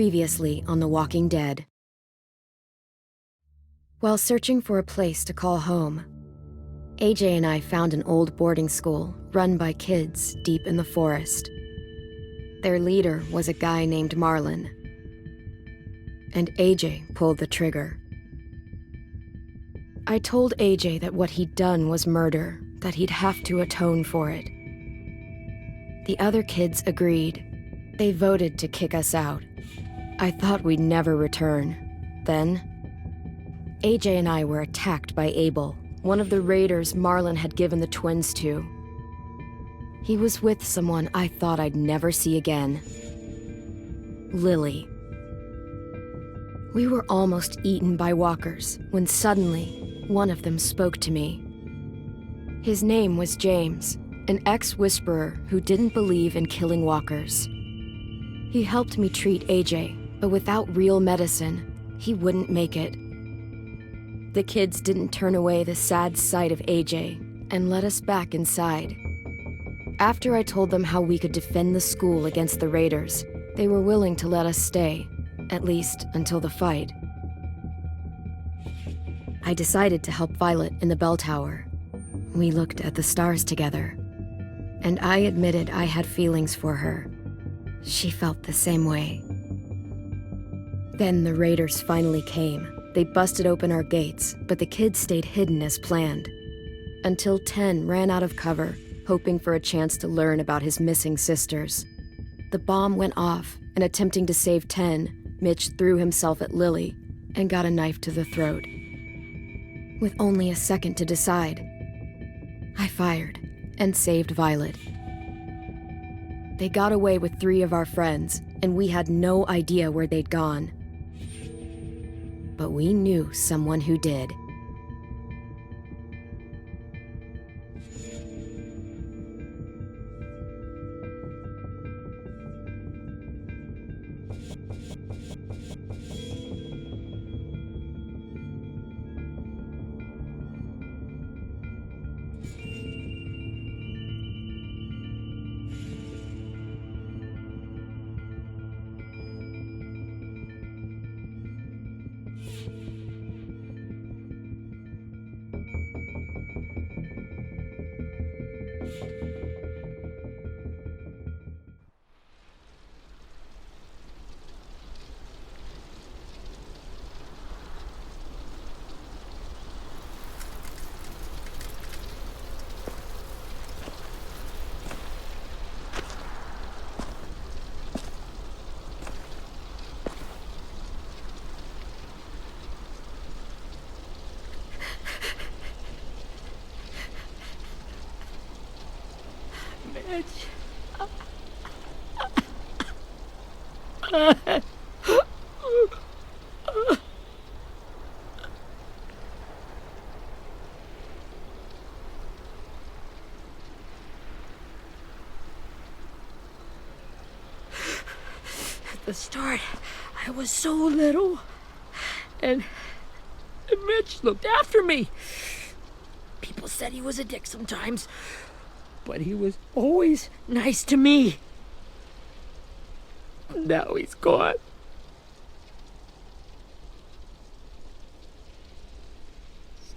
Previously on The Walking Dead. While searching for a place to call home, AJ and I found an old boarding school run by kids deep in the forest. Their leader was a guy named Marlon, and AJ pulled the trigger. I told AJ that what he'd done was murder, that he'd have to atone for it. The other kids agreed. They voted to kick us out. I thought we'd never return. Then, AJ and I were attacked by Abel, one of the raiders Marlon had given the twins to. He was with someone I thought I'd never see again. Lily. We were almost eaten by walkers when suddenly one of them spoke to me. His name was James, an ex-whisperer who didn't believe in killing walkers. He helped me treat AJ, but without real medicine, he wouldn't make it. The kids didn't turn away the sad sight of AJ and let us back inside. After I told them how we could defend the school against the raiders, they were willing to let us stay, at least until the fight. I decided to help Violet in the bell tower. We looked at the stars together, and I admitted I had feelings for her. She felt the same way. Then the raiders finally came. They busted open our gates, but the kids stayed hidden as planned. Until 10 ran out of cover, hoping for a chance to learn about his missing sisters. The bomb went off, and attempting to save 10, Mitch threw himself at Lily and got a knife to the throat. With only a second to decide, I fired and saved Violet. They got away with 3 of our friends, and we had no idea where they'd gone. But we knew someone who did. At the start, I was so little, and Mitch looked after me. People said he was a dick sometimes, but he was always nice to me. Now he's gone.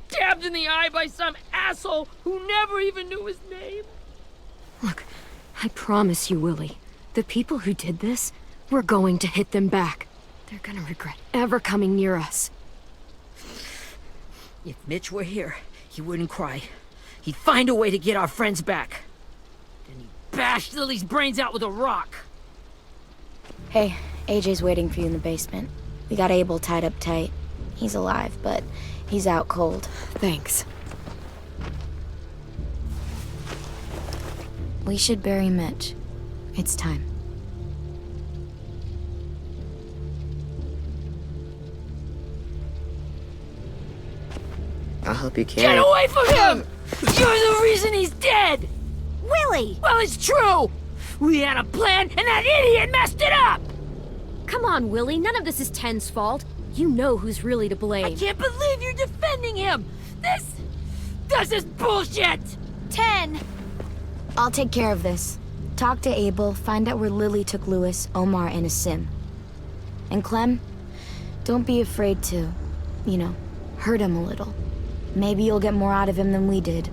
Stabbed in the eye by some asshole who never even knew his name. Look, I promise you, Willie, the people who did this, we're going to hit them back. They're gonna regret ever coming near us. If Mitch were here, he wouldn't cry. He'd find a way to get our friends back. Then he'd bash Lily's brains out with a rock. Hey, AJ's waiting for you in the basement. We got Abel tied up tight. He's alive, but he's out cold. Thanks. We should bury Mitch. It's time. I'll help you carry. Get away from him! You're the reason he's dead! Willie! Well, it's true! We had a plan, and that idiot messed it up! Come on, Willie, none of this is Ten's fault. You know who's really to blame. I can't believe you're defending him! This is bullshit! 10! I'll take care of this. Talk to Abel, find out where Lily took Lewis, Omar, and Asim. And Clem, don't be afraid to, hurt him a little. Maybe you'll get more out of him than we did.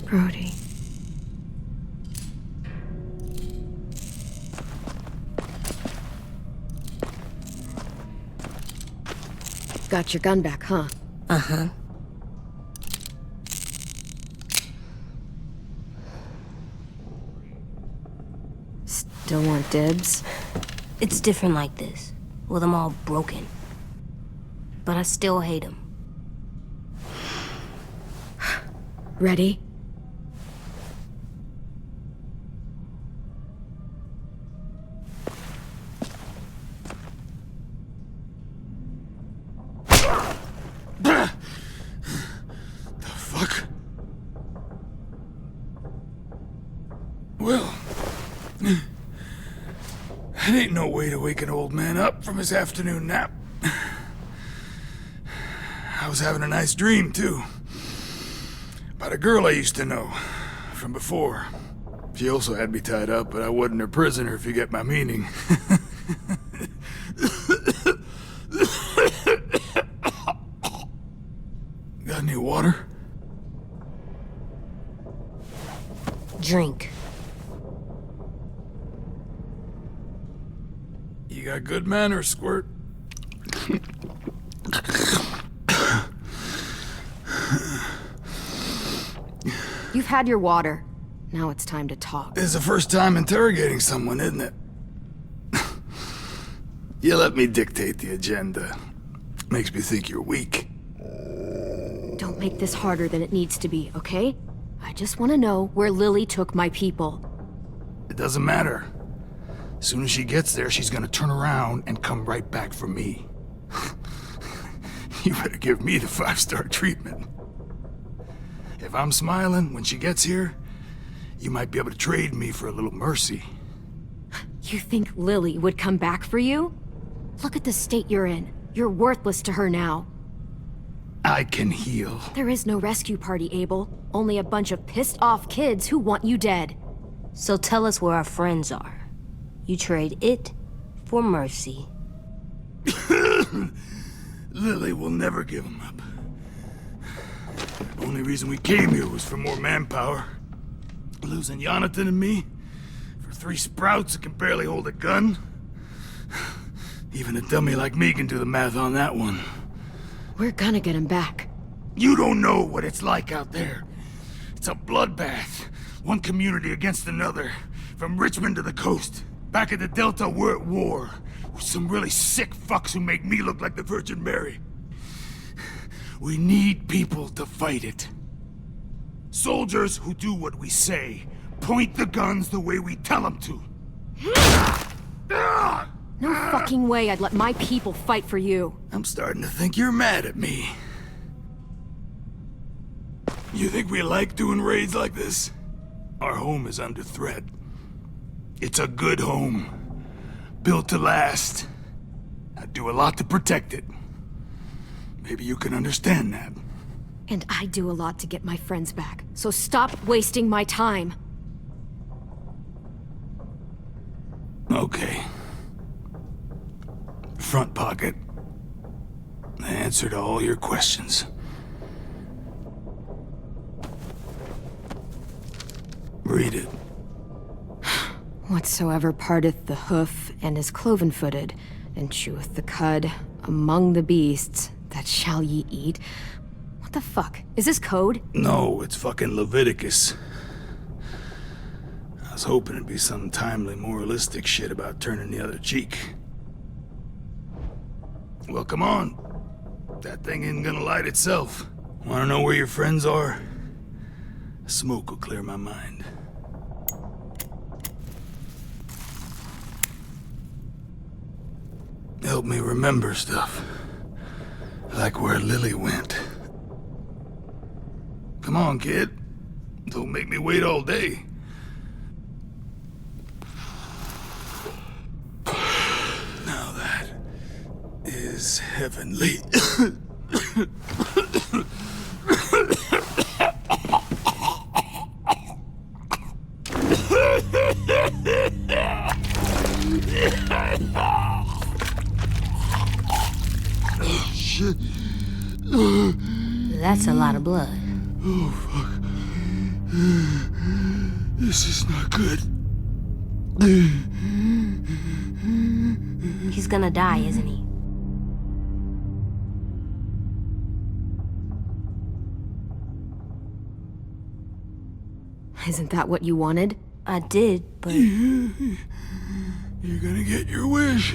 Brody. Got your gun back, huh? Uh-huh. Still want dibs? It's different like this, with them all broken. But I still hate him. Ready? Well, that ain't no way to wake an old man up from his afternoon nap. I was having a nice dream, too. About a girl I used to know from before. She also had me tied up, but I wasn't her prisoner, if you get my meaning. Got any water? Drink. You got good manners, Squirt. You've had your water. Now it's time to talk. It's the first time interrogating someone, isn't it? You let me dictate the agenda. Makes me think you're weak. Don't make this harder than it needs to be, okay? I just want to know where Lily took my people. It doesn't matter. As soon as she gets there, she's gonna turn around and come right back for me. You better give me the 5-star treatment. If I'm smiling when she gets here, you might be able to trade me for a little mercy. You think Lily would come back for you? Look at the state you're in. You're worthless to her now. I can heal. There is no rescue party, Abel. Only a bunch of pissed-off kids who want you dead. So tell us where our friends are. You trade it for mercy. Lily will never give him up. Only reason we came here was for more manpower. Losing Jonathan and me for 3 sprouts that can barely hold a gun. Even a dummy like me can do the math on that one. We're gonna get him back. You don't know what it's like out there. It's a bloodbath. One community against another. From Richmond to the coast. Back at the Delta, we're at war. With some really sick fucks who make me look like the Virgin Mary. We need people to fight it. Soldiers who do what we say. Point the guns the way we tell them to. No fucking way I'd let my people fight for you. I'm starting to think you're mad at me. You think we like doing raids like this? Our home is under threat. It's a good home. Built to last. I do a lot to protect it. Maybe you can understand that. And I do a lot to get my friends back. So stop wasting my time. Okay. Front pocket. The answer to all your questions. Read it. Whatsoever parteth the hoof and is cloven-footed, and cheweth the cud among the beasts, that shall ye eat. What the fuck? Is this code? No, it's fucking Leviticus. was hoping it'd be some timely, moralistic shit about turning the other cheek. Well, come on. That thing isn't gonna light itself. Wanna know where your friends are? Smoke will clear my mind. Help me remember stuff. Like where Lily went. Come on, kid. Don't make me wait all day. Now that is heavenly. Shit. That's a lot of blood. Oh, fuck. This is not good. He's gonna die, isn't he? Isn't that what you wanted? I did, but... You're gonna get your wish.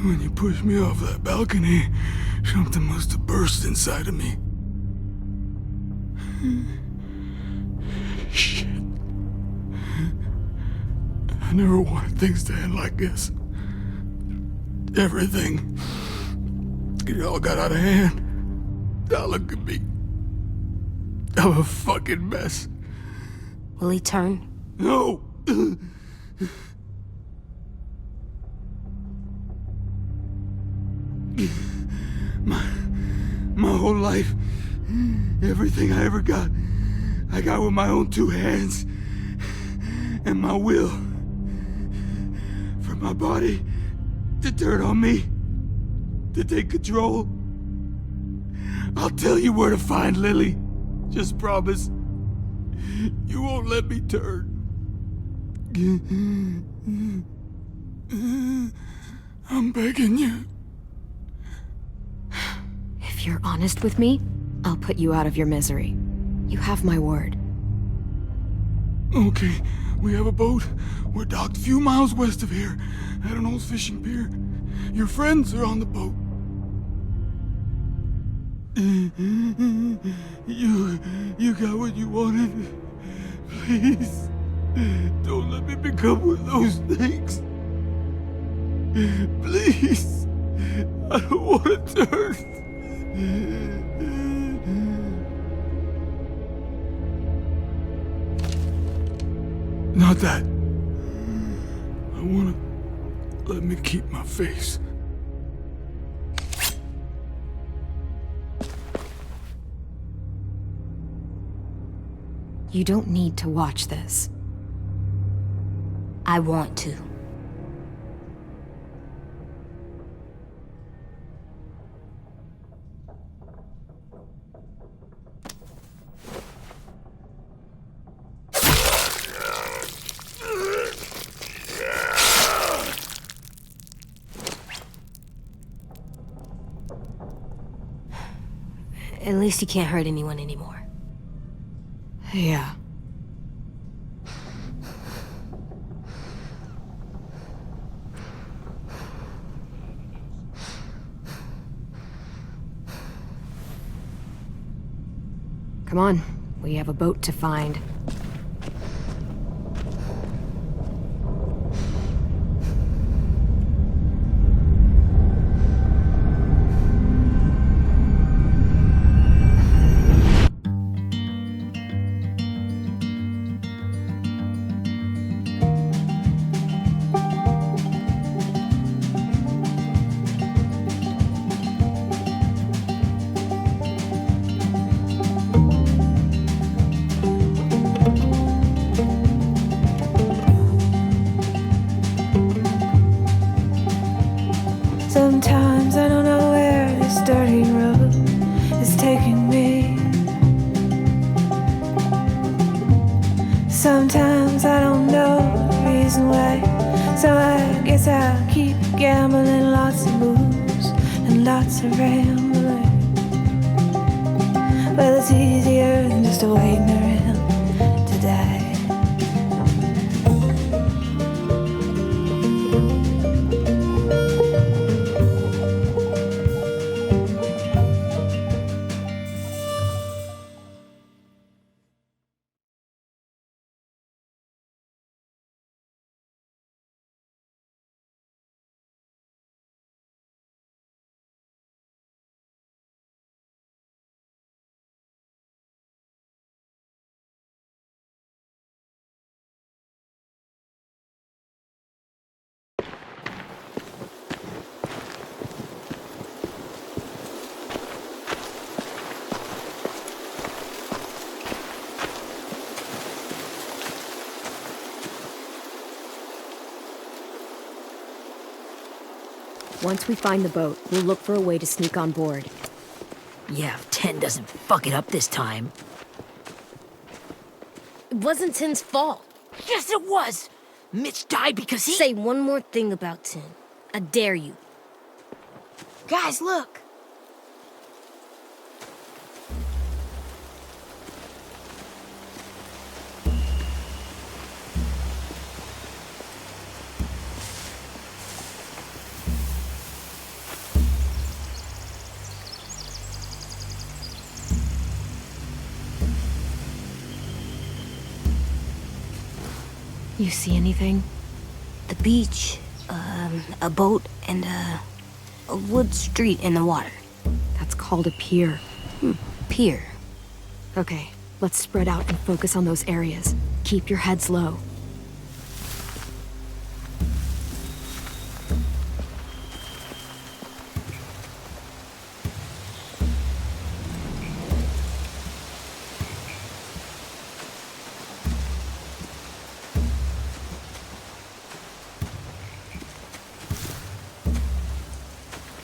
When you pushed me off that balcony, something must have burst inside of me. Shit. I never wanted things to end like this. Everything. It all got out of hand. Now look at me. I'm a fucking mess. Will he turn? No! My whole life, everything I ever got, I got with my own two hands and my will. For my body to turn on me, to take control. I'll tell you where to find Lily. Just promise you won't let me turn. I'm begging you. If you're honest with me, I'll put you out of your misery. You have my word. Okay, we have a boat. We're docked a few miles west of here, at an old fishing pier. Your friends are on the boat. You got what you wanted. Please, don't let me become one of those things. Please, I don't want to turn. Not that. I wanna let me keep my face. You don't need to watch this. I want to. At least he can't hurt anyone anymore. Yeah. Come on, we have a boat to find. Sometimes I don't know where this dirty road is taking me. Sometimes I don't know the reason why, so I guess I'll keep gambling, lots of moves and lots of rambling. Well, it's easier than just waiting around to die. Once we find the boat, we'll look for a way to sneak on board. Yeah, if 10 doesn't fuck it up this time. It wasn't Tin's fault. Yes, it was! Mitch died because he... Say one more thing about Tin. I dare you. Guys, look! You see anything? The beach, a boat, and a wood street in the water. That's called a pier. Pier. Okay, let's spread out and focus on those areas. Keep your heads low.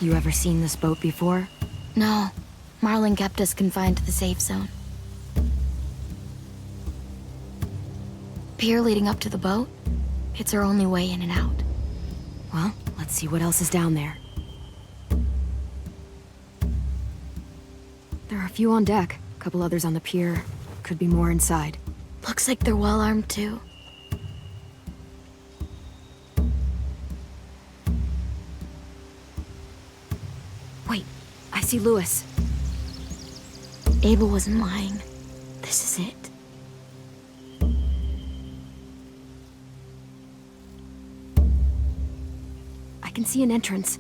You ever seen this boat before? No. Marlin kept us confined to the safe zone. Pier leading up to the boat? It's our only way in and out. Well, let's see what else is down there. There are a few on deck, a couple others on the pier. Could be more inside. Looks like they're well armed too. Wait, I see Lewis. Abel wasn't lying. This is it. I can see an entrance.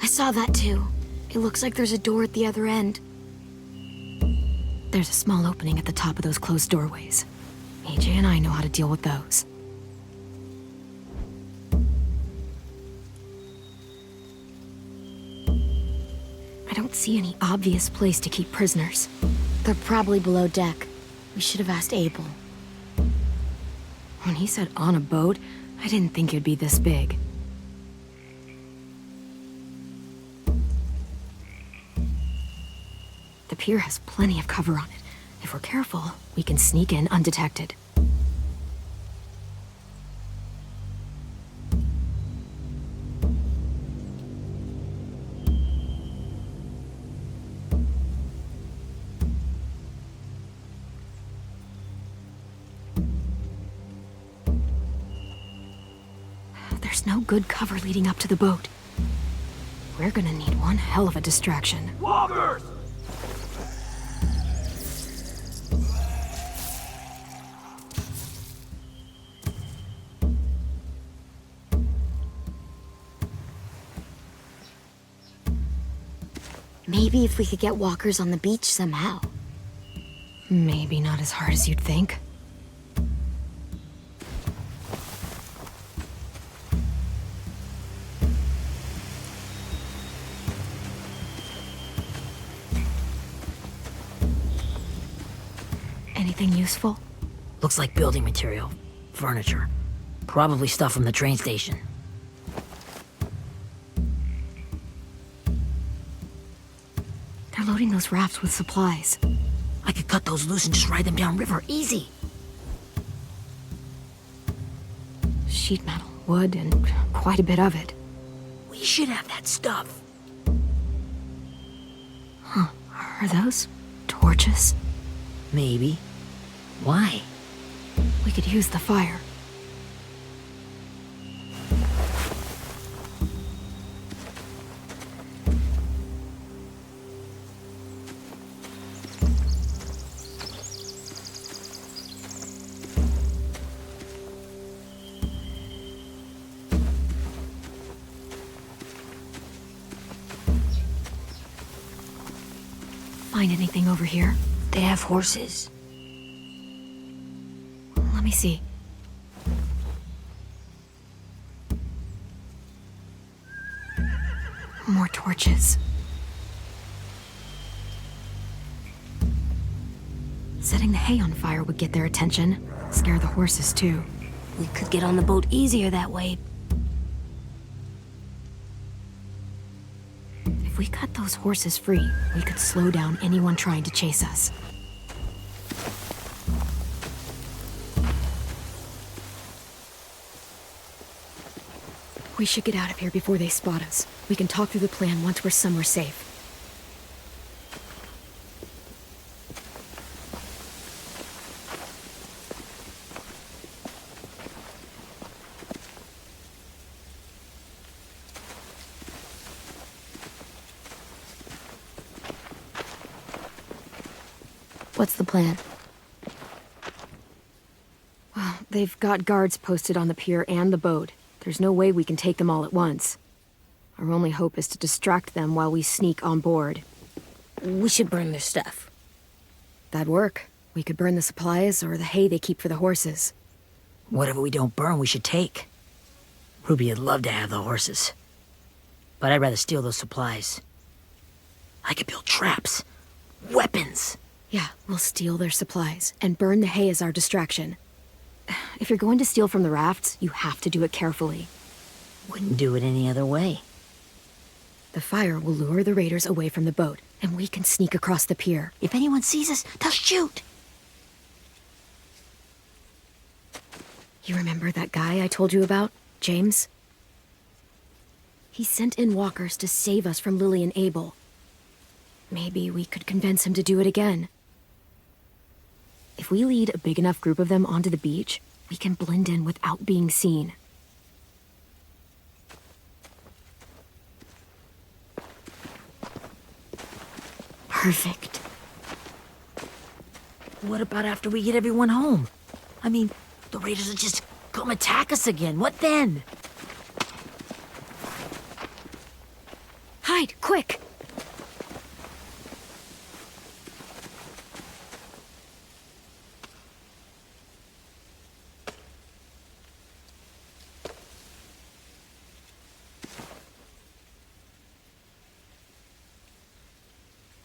I saw that too. It looks like there's a door at the other end. There's a small opening at the top of those closed doorways. AJ and I know how to deal with those. I don't see any obvious place to keep prisoners. They're probably below deck. We should have asked Abel. When he said on a boat, I didn't think it'd be this big. The pier has plenty of cover on it. If we're careful, we can sneak in undetected. There's no good cover leading up to the boat. We're gonna need one hell of a distraction. Walkers! Maybe if we could get walkers on the beach somehow. Maybe not as hard as you'd think. Anything useful? Looks like building material. Furniture. Probably stuff from the train station. They're loading those rafts with supplies. I could cut those loose and just ride them downriver. Easy. Sheet metal, wood, and quite a bit of it. We should have that stuff. Are those torches? Maybe. Why? We could use the fire. Find anything over here? They have horses. Let me see. More torches. Setting the hay on fire would get their attention. Scare the horses, too. We could get on the boat easier that way. we cut those horses free, we could slow down anyone trying to chase us. We should get out of here before they spot us. We can talk through the plan once we're somewhere safe. What's the plan? Well, they've got guards posted on the pier and the boat. There's no way we can take them all at once. Our only hope is to distract them while we sneak on board. We should burn their stuff. That'd work. We could burn the supplies or the hay they keep for the horses. Whatever we don't burn, we should take. Ruby would love to have the horses. But I'd rather steal those supplies. I could build traps. Weapons. Yeah, we'll steal their supplies and burn the hay as our distraction. If you're going to steal from the rafts, you have to do it carefully. Wouldn't do it any other way. The fire will lure the raiders away from the boat, and we can sneak across the pier. If anyone sees us, they'll shoot. You remember that guy I told you about, James? He sent in walkers to save us from Lily and Abel. Maybe we could convince him to do it again. If we lead a big enough group of them onto the beach, we can blend in without being seen. Perfect. What about after we get everyone home? I mean, the raiders will just come attack us again. What then? Hide, quick!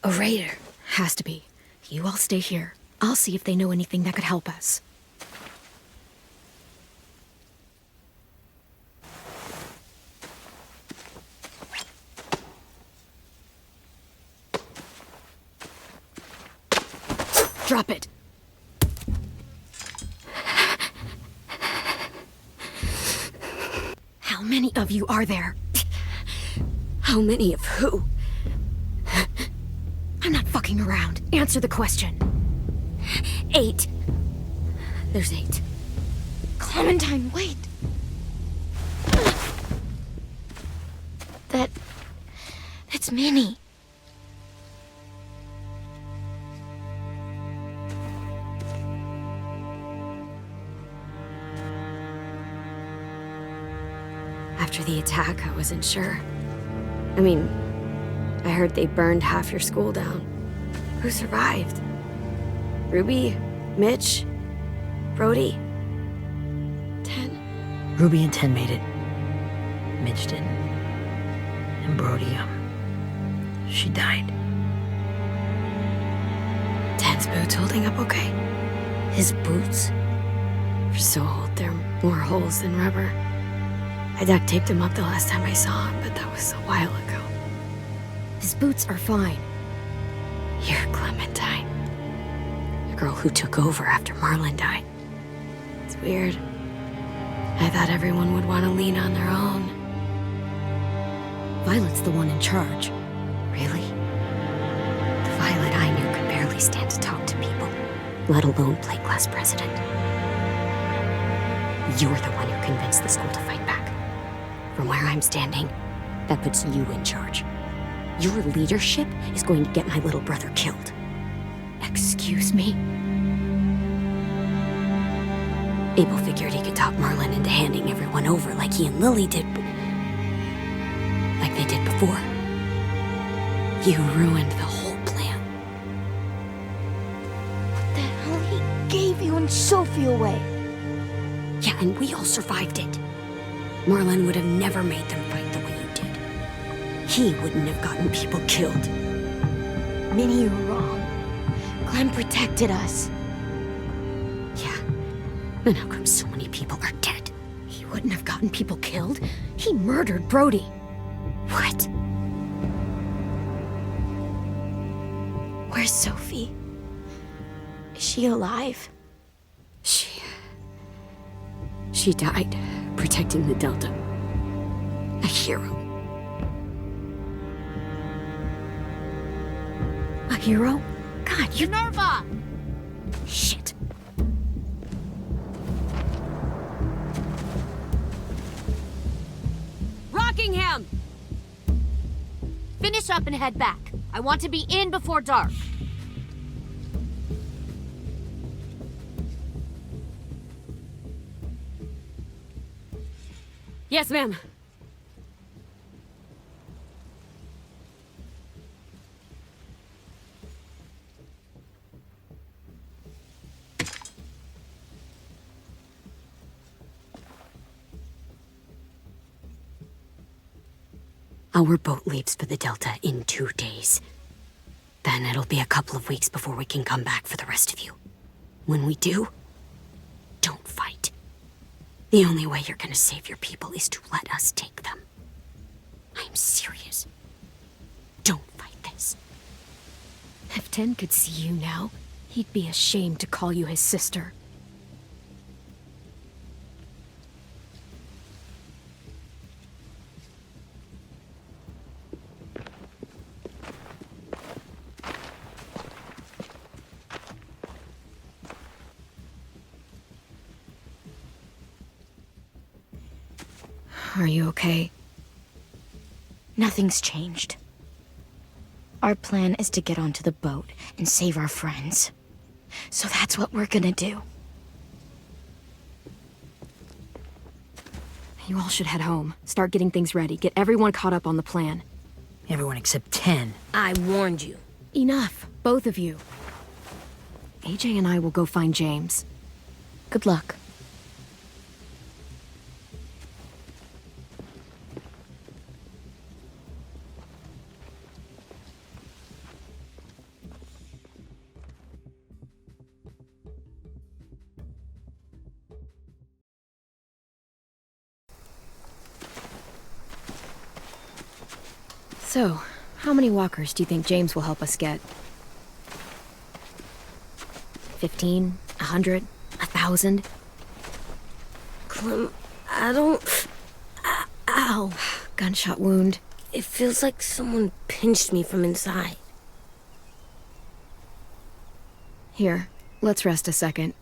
A raider. Has to be. You all stay here. I'll see if they know anything that could help us. Drop it. How many of you are there? How many of who? I'm not fucking around. Answer the question. 8. There's 8. Clementine, wait. That's Minnie. After the attack, I wasn't sure. I mean, I heard they burned half your school down. Who survived? Ruby? Mitch? Brody? 10? Ruby and 10 made it. Mitch didn't. And Brody, she died. 10's boots holding up okay? His boots? They're so old, there are more holes than rubber. I duct taped him up the last time I saw him, but that was a while ago. His boots are fine. You're Clementine. The girl who took over after Marlon died. It's weird. I thought everyone would want to lean on their own. Violet's the one in charge. Really? The Violet I knew could barely stand to talk to people, let alone play class president. You're the one who convinced the school to fight back. From where I'm standing, that puts you in charge. Your leadership is going to get my little brother killed. Excuse me? Abel figured he could talk Marlon into handing everyone over like he and Lily did, like they did before. You ruined the whole plan. What the hell? He gave you and Sophie away. Yeah, and we all survived it. Marlon would have never made them fight the way you did. He wouldn't have gotten people killed. Minnie, you're wrong. Clem protected us. Yeah. And how come so many people are dead? He wouldn't have gotten people killed. He murdered Brody. What? Where's Sophie? Is she alive? She died protecting the Delta. A hero. A hero? God, you... Minerva! Shit. Rockingham! Finish up and head back. I want to be in before dark. Yes, ma'am. Our boat leaves for the Delta in 2 days. Then it'll be a couple of weeks before we can come back for the rest of you. When we do, don't fight. The only way you're gonna save your people is to let us take them. I'm serious. Don't fight this. If Ten could see you now, he'd be ashamed to call you his sister. Are you okay? Nothing's changed. Our plan is to get onto the boat and save our friends. So that's what we're gonna do. You all should head home. Start getting things ready. Get everyone caught up on the plan. Everyone except 10. I warned you. Enough, both of you. AJ and I will go find James. Good luck. So, how many walkers do you think James will help us get? 15? 100? 1,000? Clem, I don't... Ow. Gunshot wound. It feels like someone pinched me from inside. Here, let's rest a second.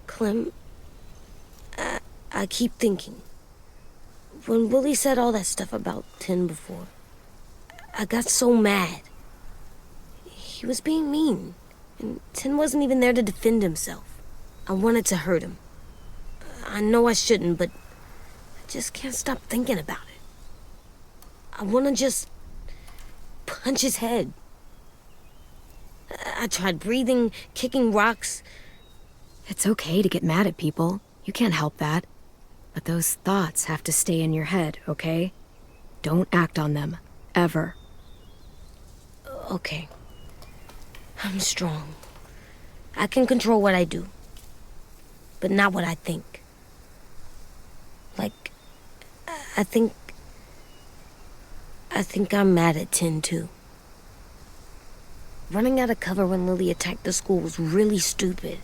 Clem, I keep thinking. When Willie said all that stuff about 10 before, I got so mad. He was being mean, and 10 wasn't even there to defend himself. I wanted to hurt him. I know I shouldn't, but I just can't stop thinking about it. I want to just punch his head. I tried breathing, kicking rocks. It's okay to get mad at people. You can't help that. But those thoughts have to stay in your head, okay? Don't act on them. Ever. Okay. I'm strong. I can control what I do. But not what I think. Like, I think I'm mad at 10 too. Running out of cover when Lily attacked the school was really stupid.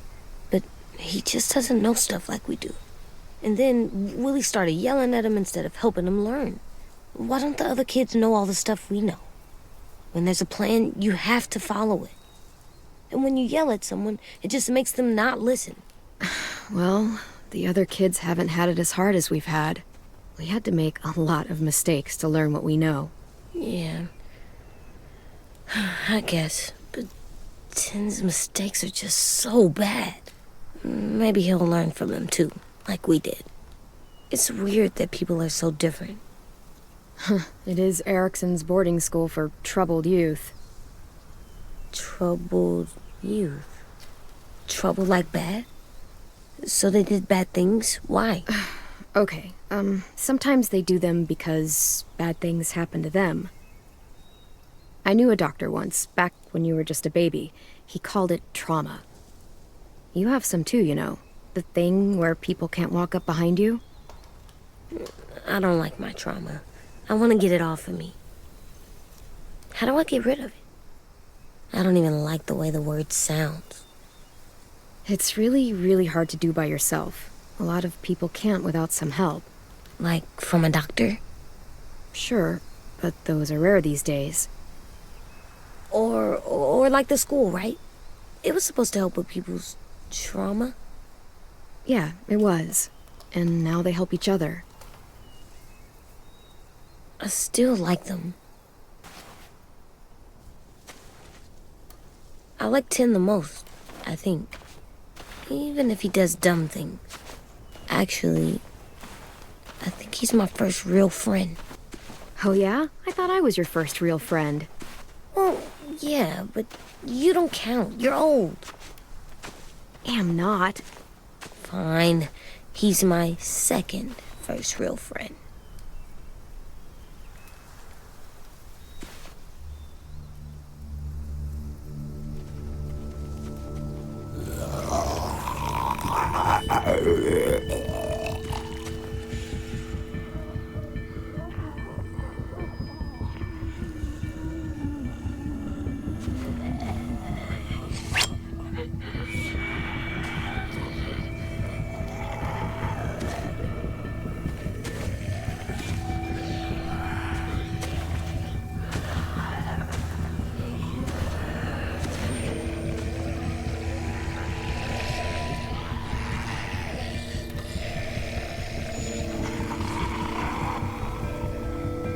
But he just doesn't know stuff like we do. And then Willie started yelling at him instead of helping him learn. Why don't the other kids know all the stuff we know? When there's a plan, you have to follow it. And when you yell at someone, it just makes them not listen. Well, the other kids haven't had it as hard as we've had. We had to make a lot of mistakes to learn what we know. Yeah. I guess. But 10's mistakes are just so bad. Maybe he'll learn from them too, like we did. It's weird that people are so different. It is Erickson's boarding school for troubled youth. Troubled youth? Trouble like bad? So they did bad things? Why? Okay, sometimes they do them because bad things happen to them. I knew a doctor once, back when you were just a baby. He called it trauma. You have some too, you know. The thing where people can't walk up behind you. I don't like my trauma. I want to get it off of me. How do I get rid of it? I don't even like the way the word sounds. It's really, really hard to do by yourself. A lot of people can't without some help. Like from a doctor? Sure, but those are rare these days. Or like the school, right? It was supposed to help with people's trauma. Yeah, it was. And now they help each other. I still like them. I like Tin the most, I think. Even if he does dumb things. Actually, I think he's my first real friend. Oh yeah? I thought I was your first real friend. Well, yeah, but you don't count. You're old. Am not. Fine. He's my second first real friend.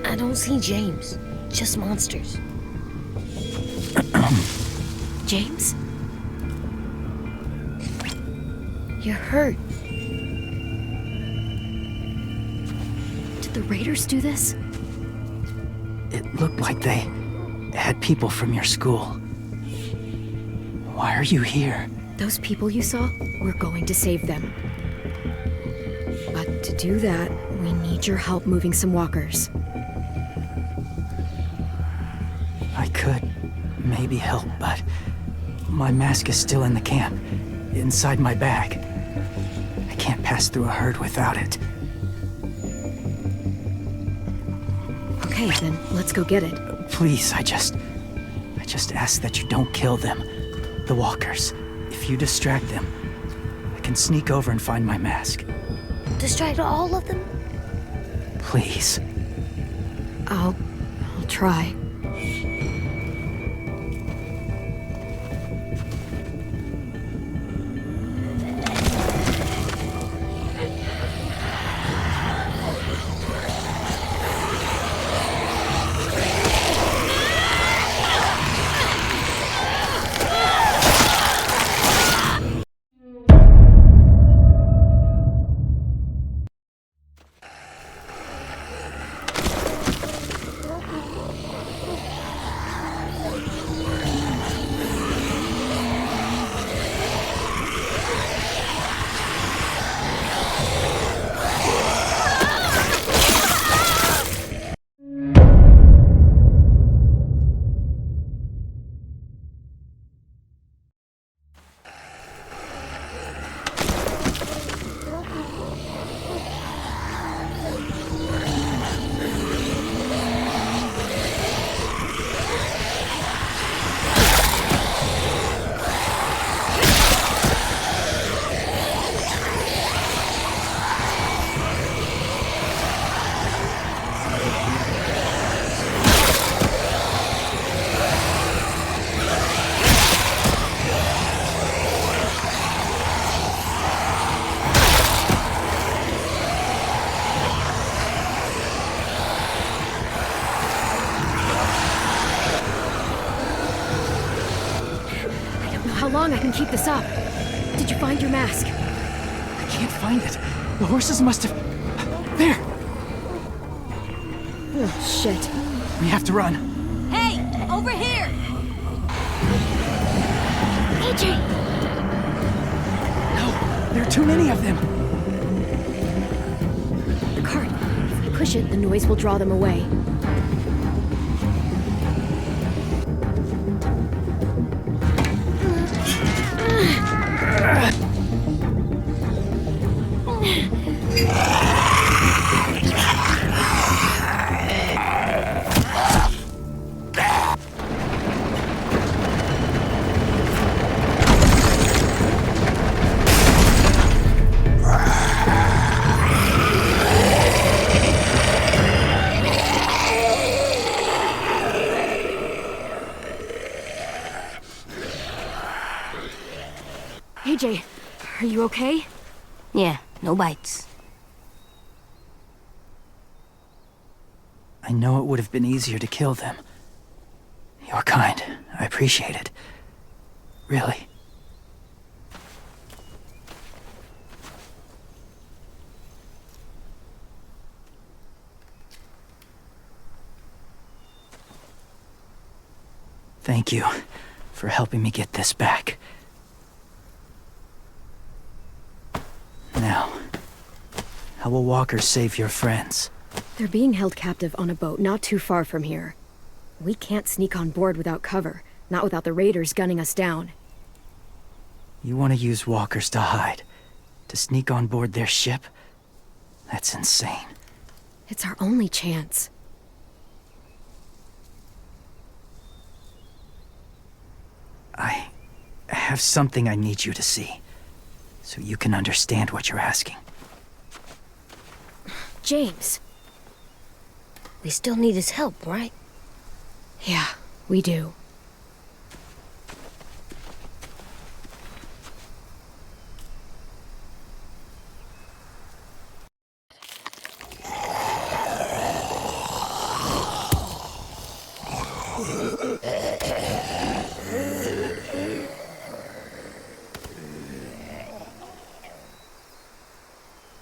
I don't see James, just monsters. James? You're hurt. Did the raiders do this? It looked like they had people from your school. Why are you here? Those people you saw? We're going to save them. But to do that, we need your help moving some walkers. I could maybe help, but my mask is still in the camp, inside my bag. I can't pass through a herd without it. Okay, then let's go get it. Please, I just ask that you don't kill them. The walkers. If you distract them, I can sneak over and find my mask. Distract all of them? Please. I'll try. How long I can keep this up? Did you find your mask? I can't find it. The horses must have... There! Oh, shit. We have to run. Hey, over here! AJ! No, there are too many of them. The cart. If we push it, the noise will draw them away. AJ, are you okay? Yeah, no bites. I know it would have been easier to kill them. You're kind. I appreciate it. Really. Thank you for helping me get this back. Now, how will Walker save your friends? They're being held captive on a boat not too far from here. We can't sneak on board without cover, not without the raiders gunning us down. You want to use walkers to hide? To sneak on board their ship? That's insane. It's our only chance. I have something I need you to see, so you can understand what you're asking. James. We still need his help, right? Yeah, we do.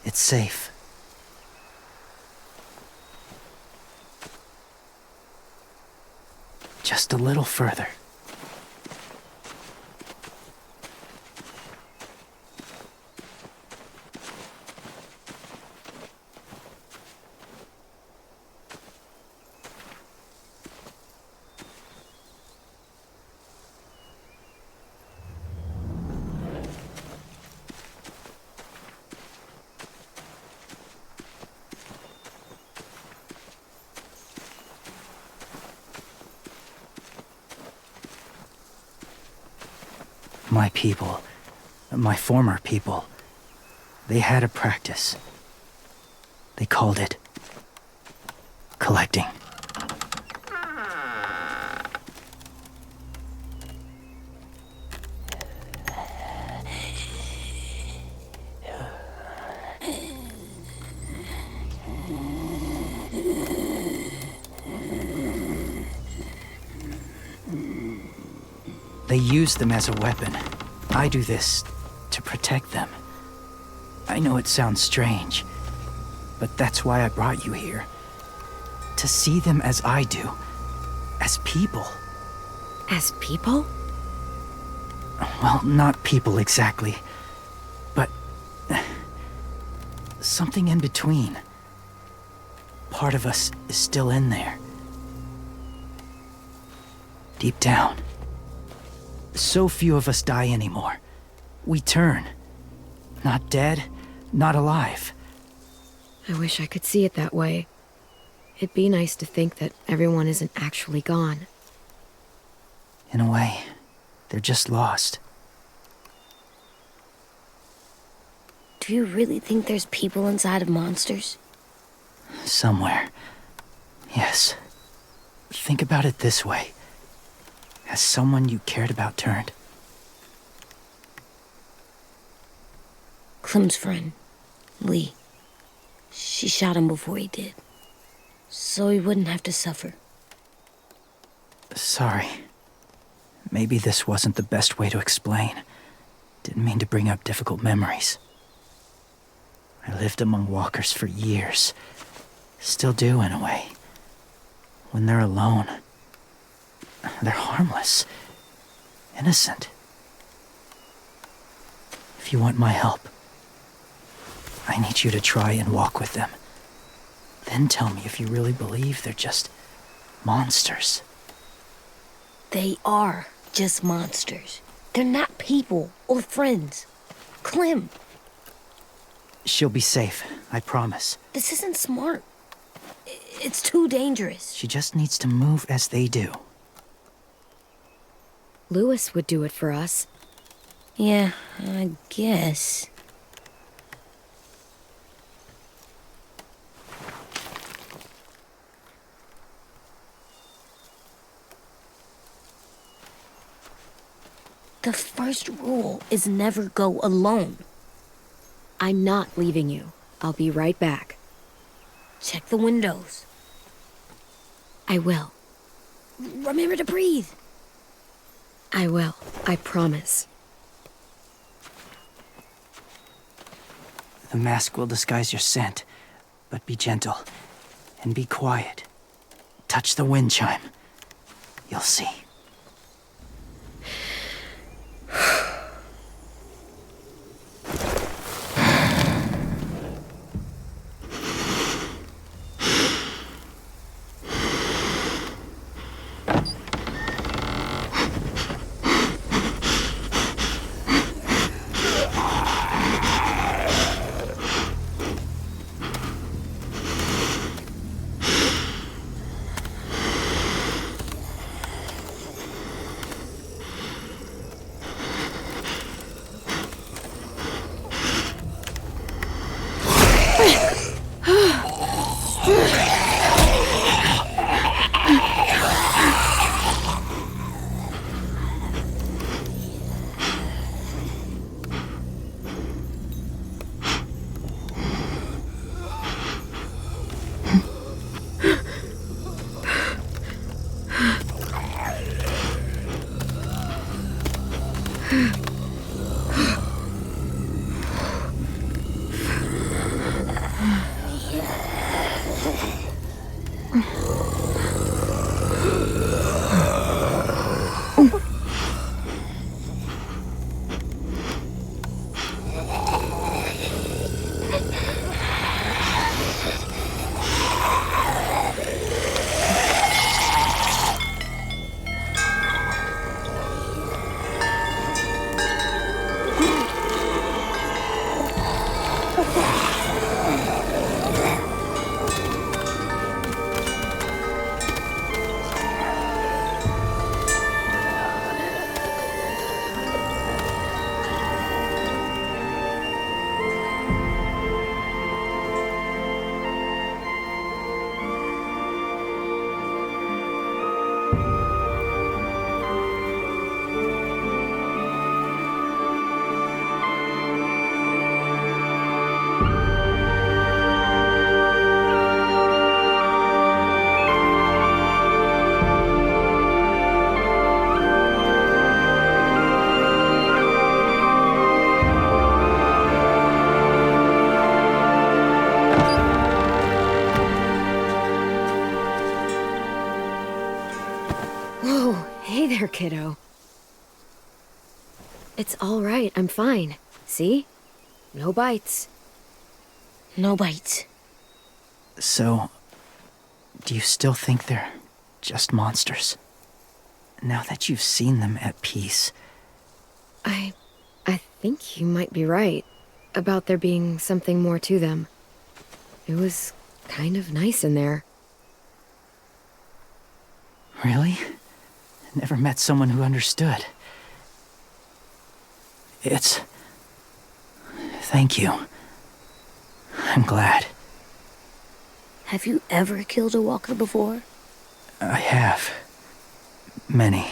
It's safe. Just a little further. My people, my former people, they had a practice. They called it collecting. They use them as a weapon. I do this to protect them. I know it sounds strange, but that's why I brought you here. To see them as I do. As people. As people? Well, not people exactly, but something in between. Part of us is still in there. Deep down. So few of us die anymore. We turn. Not dead, not alive. I wish I could see it that way. It'd be nice to think that everyone isn't actually gone. In a way, they're just lost. Do you really think there's people inside of monsters? Somewhere. Yes. Think about it this way. Has someone you cared about turned? Clem's friend, Lee. She shot him before he did. So he wouldn't have to suffer. Sorry. Maybe this wasn't the best way to explain. Didn't mean to bring up difficult memories. I lived among walkers for years. Still do, in a way. When they're alone, they're harmless. Innocent. If you want my help, I need you to try and walk with them. Then tell me if you really believe they're just monsters. They are just monsters. They're not people or friends. Clem. She'll be safe, I promise. This isn't smart. It's too dangerous. She just needs to move as they do. Lewis would do it for us. Yeah, I guess. The first rule is never go alone. I'm not leaving you. I'll be right back. Check the windows. I will. Remember to breathe. I will. I promise. The mask will disguise your scent, but be gentle and be quiet. Touch the wind chime. You'll see. Kiddo. It's all right. I'm fine. See? No bites. No bites. So, do you still think they're just monsters? Now that you've seen them at peace. I think you might be right about there being something more to them. It was kind of nice in there. Really? Never met someone who understood. Thank you. I'm glad. Have you ever killed a walker before? I have. Many.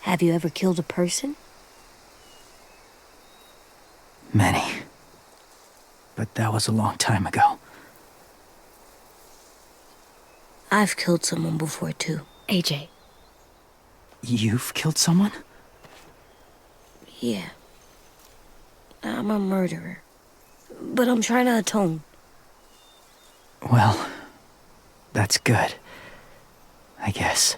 Have you ever killed a person? Many. But that was a long time ago. I've killed someone before, too. AJ. You've killed someone? Yeah. I'm a murderer. But I'm trying to atone. Well, that's good. I guess.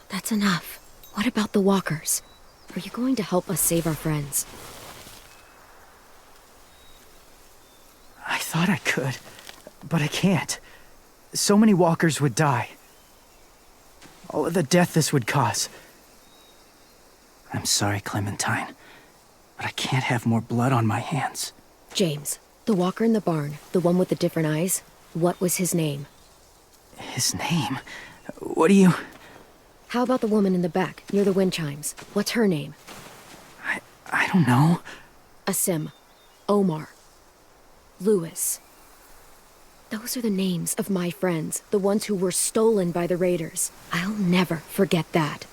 That's enough. What about the walkers? Are you going to help us save our friends? I thought I could, but I can't. So many walkers would die. All of the death this would cause. I'm sorry, Clementine, but I can't have more blood on my hands. James, the walker in the barn, the one with the different eyes, what was his name? His name? What do you... How about the woman in the back, near the wind chimes? What's her name? I don't know. Asim. Omar. Lewis. Those are the names of my friends, the ones who were stolen by the raiders. I'll never forget that.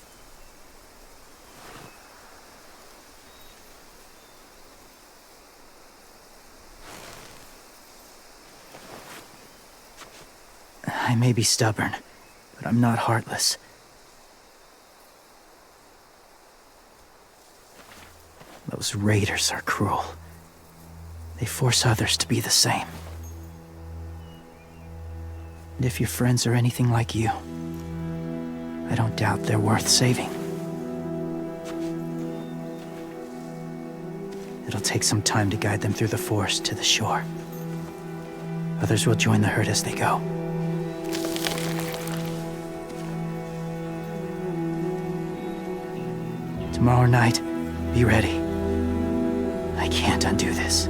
may be stubborn, but I'm not heartless. Those raiders are cruel. They force others to be the same. And if your friends are anything like you, I don't doubt they're worth saving. It'll take some time to guide them through the forest to the shore. Others will join the herd as they go. Tomorrow night, be ready. I can't undo this.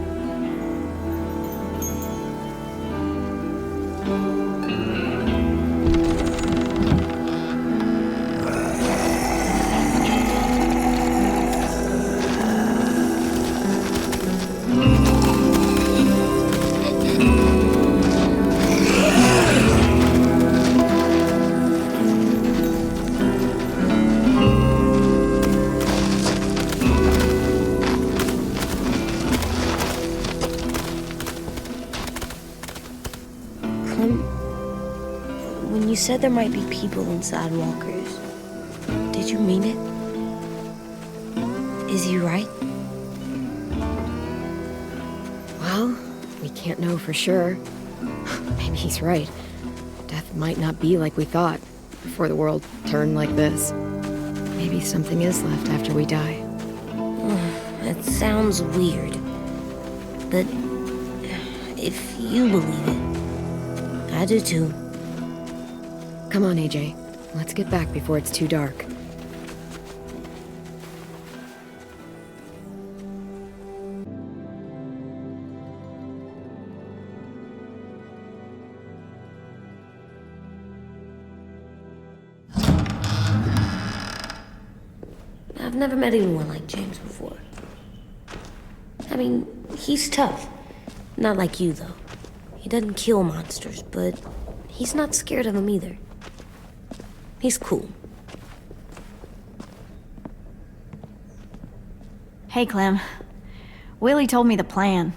When you said there might be people inside walkers, did you mean it? Is he right? Well, we can't know for sure. Maybe he's right. Death might not be like we thought before the world turned like this. Maybe something is left after we die. That sounds weird. But if you believe it, I do too. Come on, AJ. Let's get back before it's too dark. I've never met anyone like James before. I mean, he's tough. Not like you, though. He doesn't kill monsters, but he's not scared of them either. He's cool. Hey, Clem. Willie told me the plan.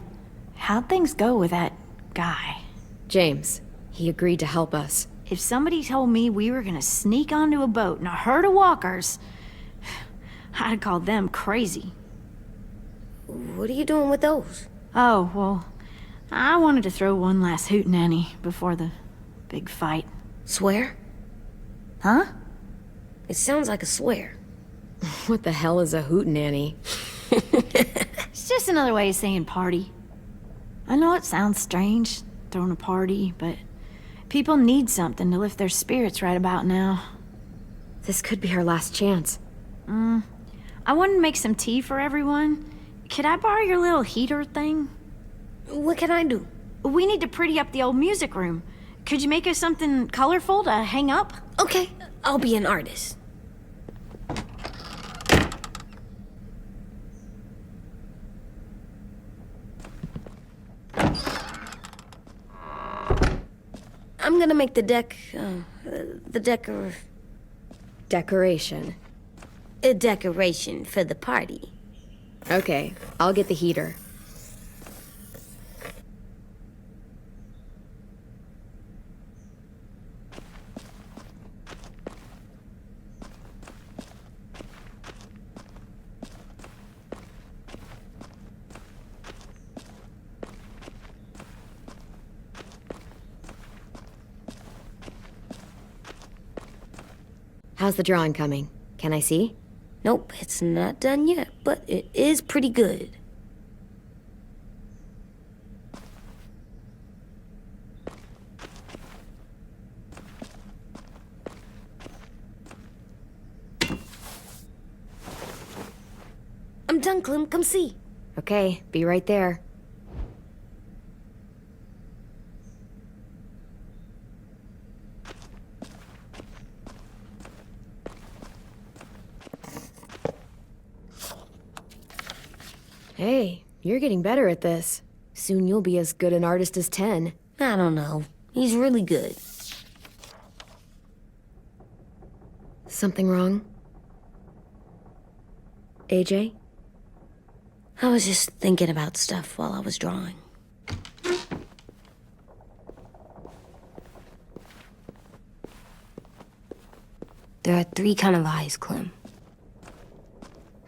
How'd things go with that guy? James. He agreed to help us. If somebody told me we were gonna sneak onto a boat in a herd of walkers, I'd call them crazy. What are you doing with those? Oh, well, I wanted to throw one last hootenanny before the big fight. Swear? Huh? It sounds like a swear. What the hell is a hootenanny? It's just another way of saying party. I know it sounds strange, throwing a party, but people need something to lift their spirits right about now. This could be our last chance. I wanted to make some tea for everyone. Could I borrow your little heater thing? What can I do? We need to pretty up the old music room. Could you make us something colorful to hang up? Okay, I'll be an artist. I'm gonna make the Decoration. a decoration for the party. Okay, I'll get the heater. How's the drawing coming? Can I see? Nope, it's not done yet, but it is pretty good. I'm done, Clem. Come see. Okay, be right there. Hey, you're getting better at this. Soon you'll be as good an artist as 10. I don't know. He's really good. Something wrong? AJ? I was just thinking about stuff while I was drawing. There are 3 kind of eyes, Clem.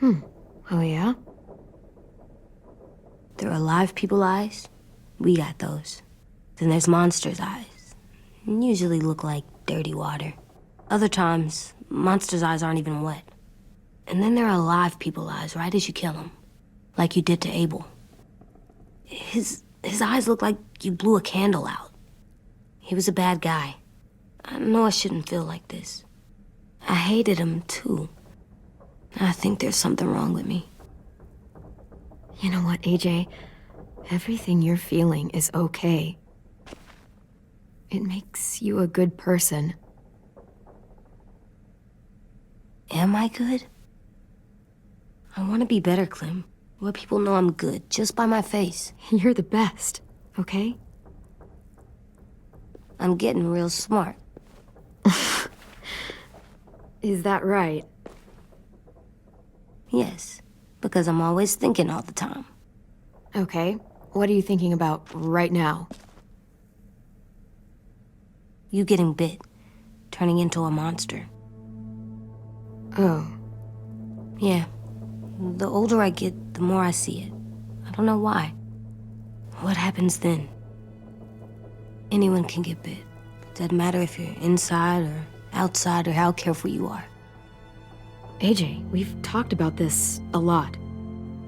Oh, yeah? There are live people eyes. We got those. Then there's monsters' eyes. Usually look like dirty water. Other times, monsters' eyes aren't even wet. And then there are live people eyes right as you kill them. Like you did to Abel. His eyes look like you blew a candle out. He was a bad guy. I know I shouldn't feel like this. I hated him, too. I think there's something wrong with me. You know what, AJ? Everything you're feeling is okay. It makes you a good person. Am I good? I want to be better, Clem. Let people know I'm good, just by my face. You're the best, okay? I'm getting real smart. Is that right? Yes, because I'm always thinking all the time. Okay, what are you thinking about right now? You getting bit, turning into a monster. Oh. Yeah. The older I get, the more I see it. I don't know why. What happens then? Anyone can get bit. It doesn't matter if you're inside or outside or how careful you are. AJ, we've talked about this a lot.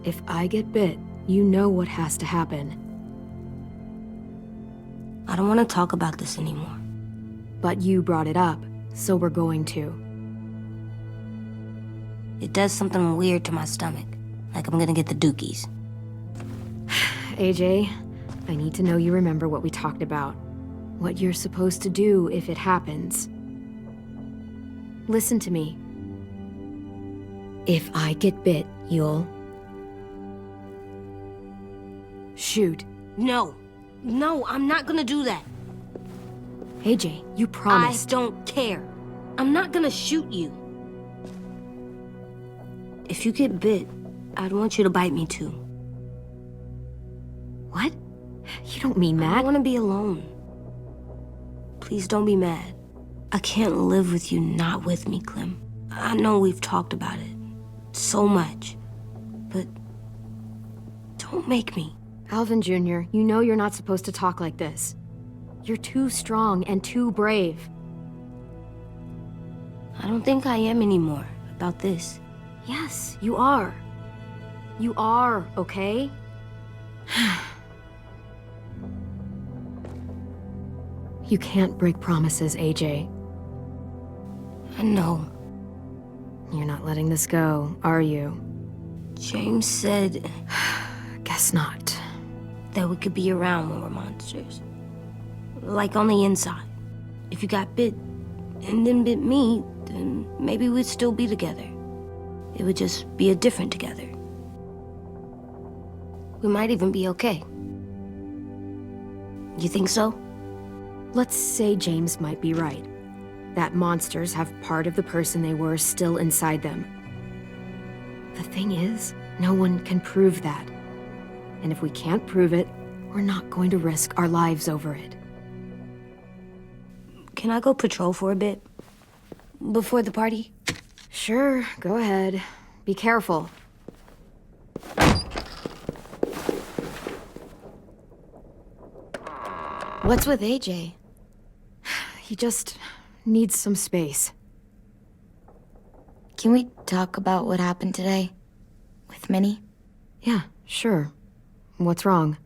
If I get bit, you know what has to happen. I don't want to talk about this anymore. But you brought it up, so we're going to. It does something weird to my stomach. Like I'm gonna get the dookies. AJ, I need to know you remember what we talked about. What you're supposed to do if it happens. Listen to me. If I get bit, you'll... shoot. No. No, I'm not gonna do that. AJ, you promised. I don't care. I'm not gonna shoot you. If you get bit, I'd want you to bite me too. What? You don't mean I that. don't want to be alone. Please don't be mad. I can't live with you not with me, Clem. I know we've talked about it so much, but don't make me. Alvin Jr., you know you're not supposed to talk like this. You're too strong and too brave. I don't think I am anymore about this. Yes, you are. You are, okay? You can't break promises, AJ. I know. You're not letting this go, are you? James said Guess not. that we could be around when we're monsters. Like on the inside. If you got bit and then bit me, then maybe we'd still be together. It would just be a different together. We might even be okay. You think so? Let's say James might be right. That monsters have part of the person they were still inside them. The thing is, no one can prove that. And if we can't prove it, we're not going to risk our lives over it. Can I go patrol for a bit? Before the party? Sure, go ahead. Be careful. What's with AJ? He just needs some space. Can we talk about what happened today? With Minnie? Yeah, sure. What's wrong?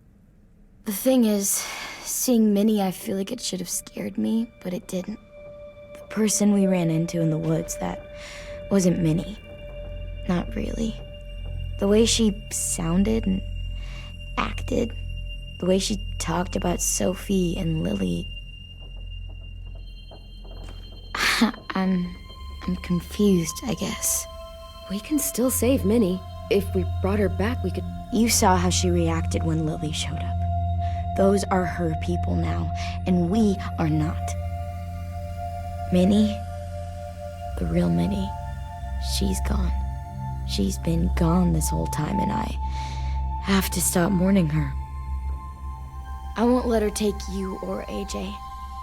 The thing is, seeing Minnie, I feel like it should have scared me, but it didn't. The person we ran into in the woods, that wasn't Minnie. Not really. The way she sounded and acted, the way she talked about Sophie and Lily. I'm confused, I guess. We can still save Minnie. If we brought her back, we could... You saw how she reacted when Lily showed up. Those are her people now, and we are not. Minnie, the real Minnie, she's gone. She's been gone this whole time, and I have to stop mourning her. I won't let her take you or AJ,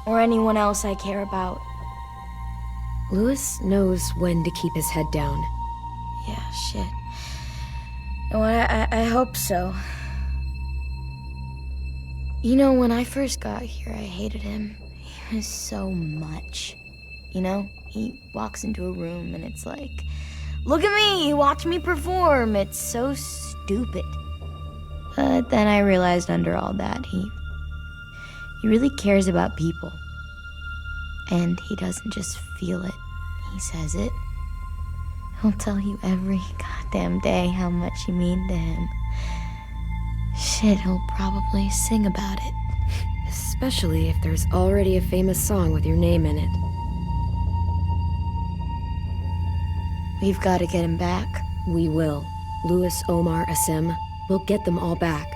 or anyone else I care about. Louis knows when to keep his head down. Yeah, shit. Oh, I hope so. You know, when I first got here, I hated him. He was so much. You know, he walks into a room and it's like, look at me, watch me perform. It's so stupid. But then I realized under all that, he really cares about people. And he doesn't just feel it, he says it. He'll tell you every goddamn day how much you mean to him. Shit, he'll probably sing about it. Especially if there's already a famous song with your name in it. We've got to get him back. We will. Louis, Omar, Asim. We'll get them all back.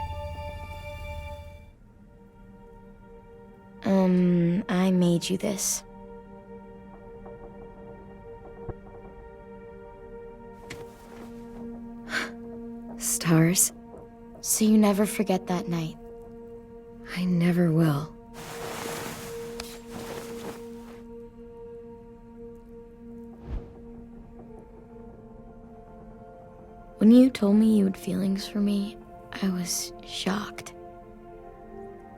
I made you this. Stars? So you never forget that night. I never will. When you told me you had feelings for me, I was shocked.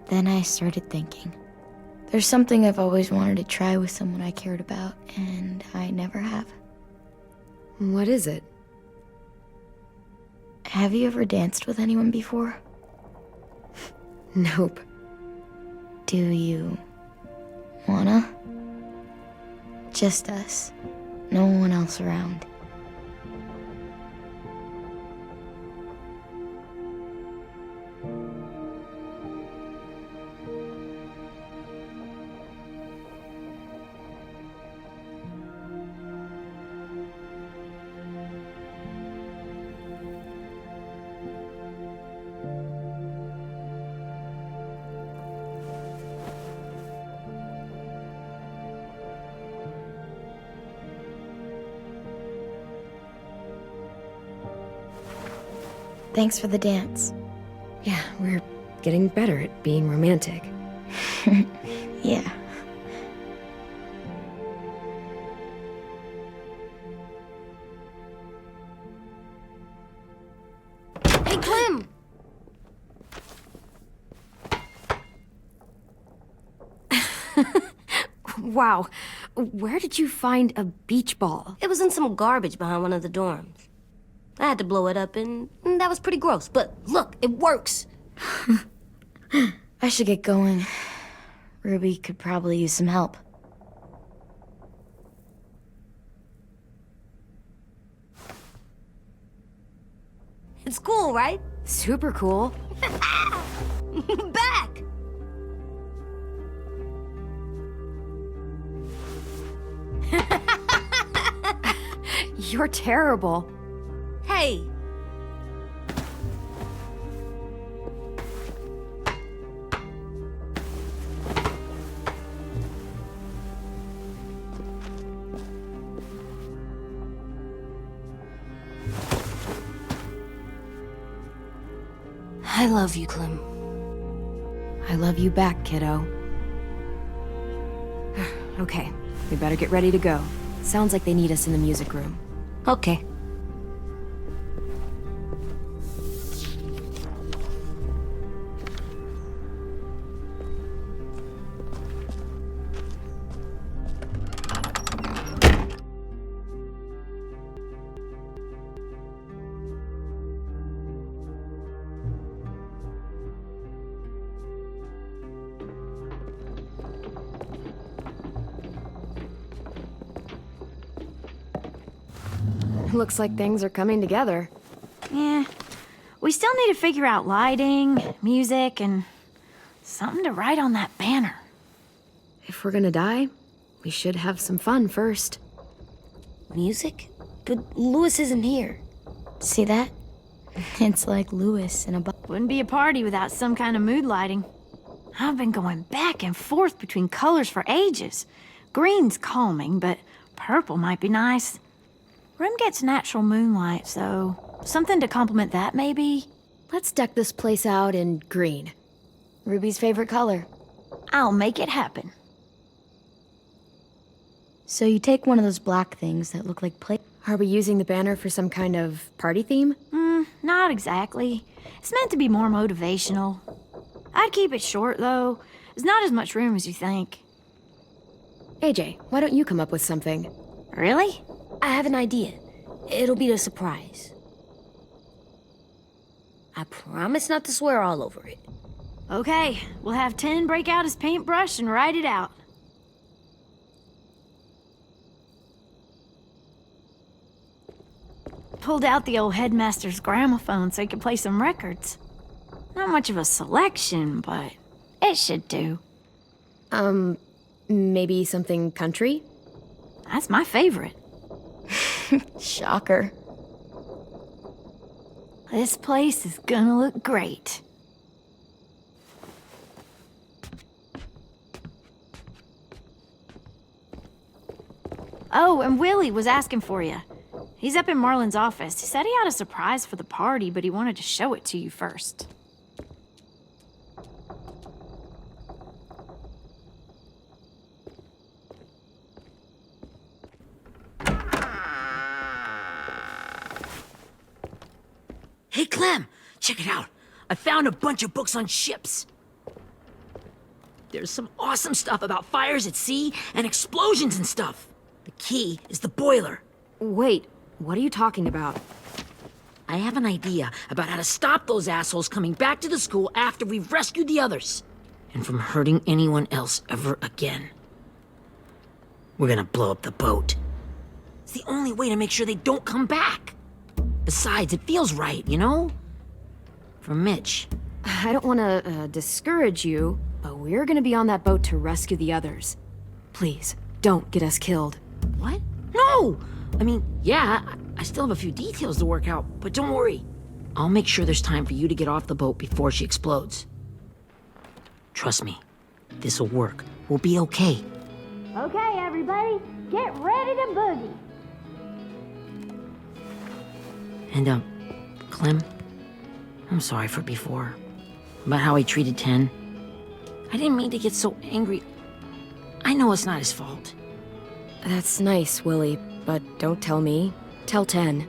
Then I started thinking. There's something I've always wanted to try with someone I cared about, and I never have. What is it? Have you ever danced with anyone before? Nope. Do you wanna? Just us. No one else around. Thanks for the dance. Yeah, we're getting better at being romantic. Yeah. Hey, Clem! Wow, where did you find a beach ball? It was in some garbage behind one of the dorms. I had to blow it up, and that was pretty gross. But look, it works. I should get going. Ruby could probably use some help. It's cool, right? Super cool. Back! You're terrible. Hey! I love you, Clem. I love you back, kiddo. Okay, we better get ready to go. Sounds like they need us in the music room. Okay. Looks like things are coming together. Yeah. We still need to figure out lighting, music, and something to write on that banner. If we're gonna die, we should have some fun first. Music? But Louis isn't here. See that? It's like Louis in a Wouldn't be a party without some kind of mood lighting. I've been going back and forth between colors for ages. Green's calming, but purple might be nice. Room gets natural moonlight, so something to complement that, maybe? Let's deck this place out in green. Ruby's favorite color. I'll make it happen. So you take one of those black things that look like plate. Are we using the banner for some kind of party theme? Not exactly. It's meant to be more motivational. I'd keep it short, though. There's not as much room as you think. AJ, why don't you come up with something? Really? I have an idea. It'll be a surprise. I promise not to swear all over it. Okay, we'll have 10 break out his paintbrush and write it out. Pulled out the old headmaster's gramophone so he could play some records. Not much of a selection, but it should do. Maybe something country? That's my favorite. Shocker. This place is gonna look great. Oh, and Willie was asking for you. He's up in Marlin's office. He said he had a surprise for the party, but he wanted to show it to you first. Hey, Clem, check it out. I found a bunch of books on ships. There's some awesome stuff about fires at sea and explosions and stuff. The key is the boiler. Wait, what are you talking about? I have an idea about how to stop those assholes coming back to the school after we've rescued the others. And from hurting anyone else ever again. We're gonna blow up the boat. It's the only way to make sure they don't come back. Besides, it feels right, you know? For Mitch. I don't want to discourage you, but we're gonna be on that boat to rescue the others. Please, don't get us killed. What? No! I mean, yeah, I still have a few details to work out, but don't worry. I'll make sure there's time for you to get off the boat before she explodes. Trust me, this'll work. We'll be okay. Okay, everybody, get ready to boogie. And, Clem, I'm sorry for before. About how he treated Ten. I didn't mean to get so angry. I know it's not his fault. That's nice, Willie, but don't tell me. Tell 10.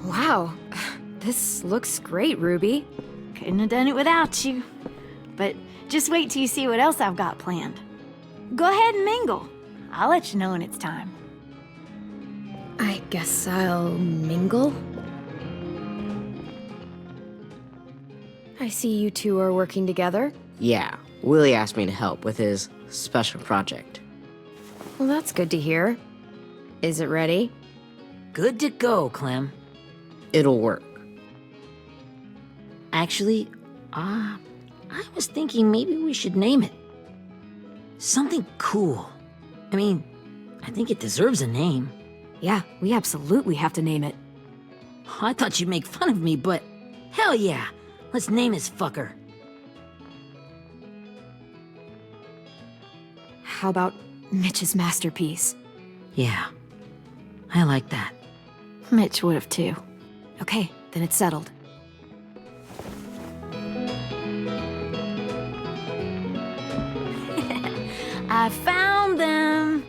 Wow, this looks great, Ruby. Couldn't have done it without you. But just wait till you see what else I've got planned. Go ahead and mingle. I'll let you know when it's time. I guess I'll mingle? I see you two are working together. Yeah, Willie asked me to help with his special project. Well, that's good to hear. Is it ready? Good to go, Clem. It'll work. Actually, I was thinking maybe we should name it. Something cool. I mean, I think it deserves a name. Yeah, we absolutely have to name it. I thought you'd make fun of me, but hell yeah. Let's name this fucker. How about Mitch's masterpiece? Yeah, I like that. Mitch would have too. Okay, then it's settled. I found them!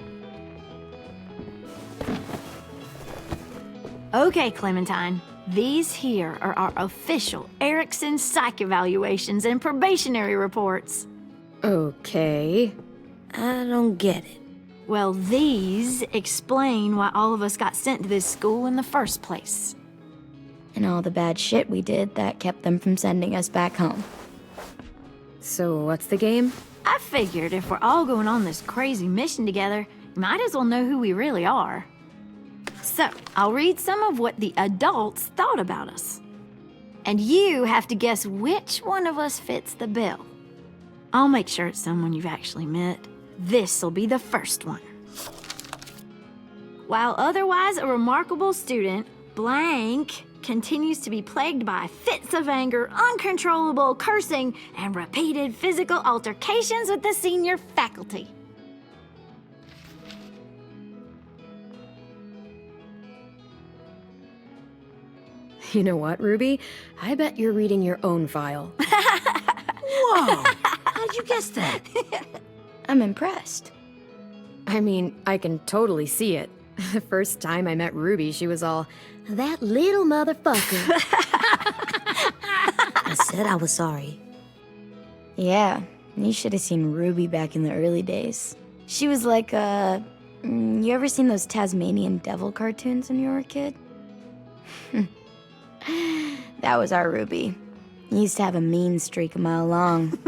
Okay, Clementine. These here are our official Erickson psych evaluations and probationary reports. Okay. I don't get it. Well, these explain why all of us got sent to this school in the first place. And all the bad shit we did that kept them from sending us back home. So what's the game? I figured if we're all going on this crazy mission together, you might as well know who we really are. So, I'll read some of what the adults thought about us. And you have to guess which one of us fits the bill. I'll make sure it's someone you've actually met. This'll be the first one. While otherwise a remarkable student, blank continues to be plagued by fits of anger, uncontrollable cursing, and repeated physical altercations with the senior faculty. You know what, Ruby? I bet you're reading your own file. Whoa! How'd you guess that? I'm impressed. I mean, I can totally see it. The first time I met Ruby, she was all, "That little motherfucker." I said I was sorry. Yeah, you should have seen Ruby back in the early days. She was like you ever seen those Tasmanian devil cartoons when you were a kid? That was our Ruby. He used to have a mean streak a mile long.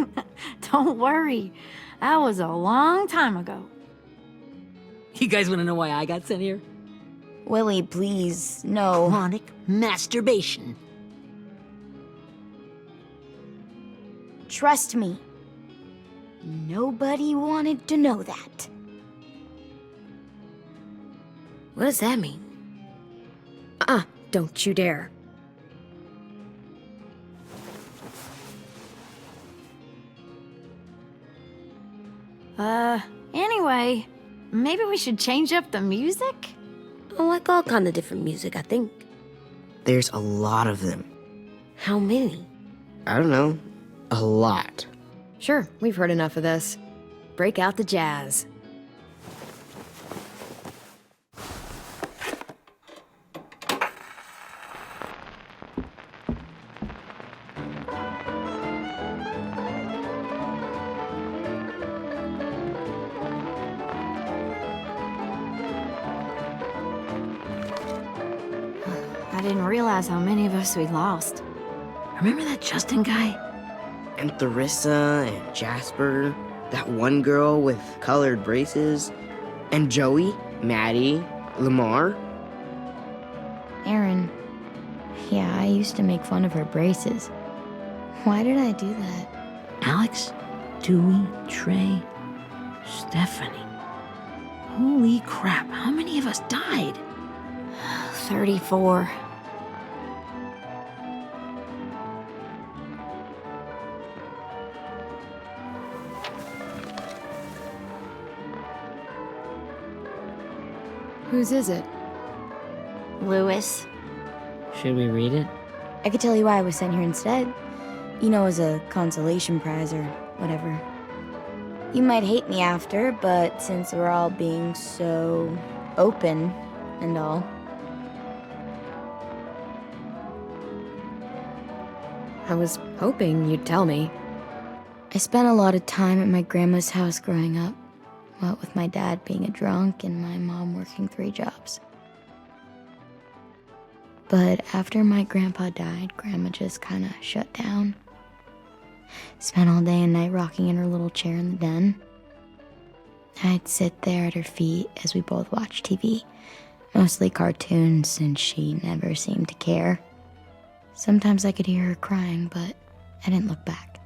Don't worry, that was a long time ago. You guys want to know why I got sent here? Willie, please, no. Chronic masturbation. Trust me. Nobody wanted to know that. What does that mean? Don't you dare. Anyway, maybe we should change up the music? I like all kind of different music, I think. There's a lot of them. How many? I don't know. A lot. Sure, we've heard enough of this. Break out the jazz. I didn't realize how many of us we lost. Remember that Justin guy? And Theresa and Jasper. That one girl with colored braces. And Joey, Maddie, Lamar. Aaron. Yeah, I used to make fun of her braces. Why did I do that? Alex, Dewey, Trey, Stephanie. Holy crap, how many of us died? 34. Whose is it? Lewis. Should we read it? I could tell you why I was sent here instead. You know, as a consolation prize or whatever. You might hate me after, but since we're all being so open and all. I was hoping you'd tell me. I spent a lot of time at my grandma's house growing up. What with my dad being a drunk and my mom working 3 jobs. But after my grandpa died, Grandma just kind of shut down. Spent all day and night rocking in her little chair in the den. I'd sit there at her feet as we both watched TV. Mostly cartoons, since she never seemed to care. Sometimes I could hear her crying, but I didn't look back.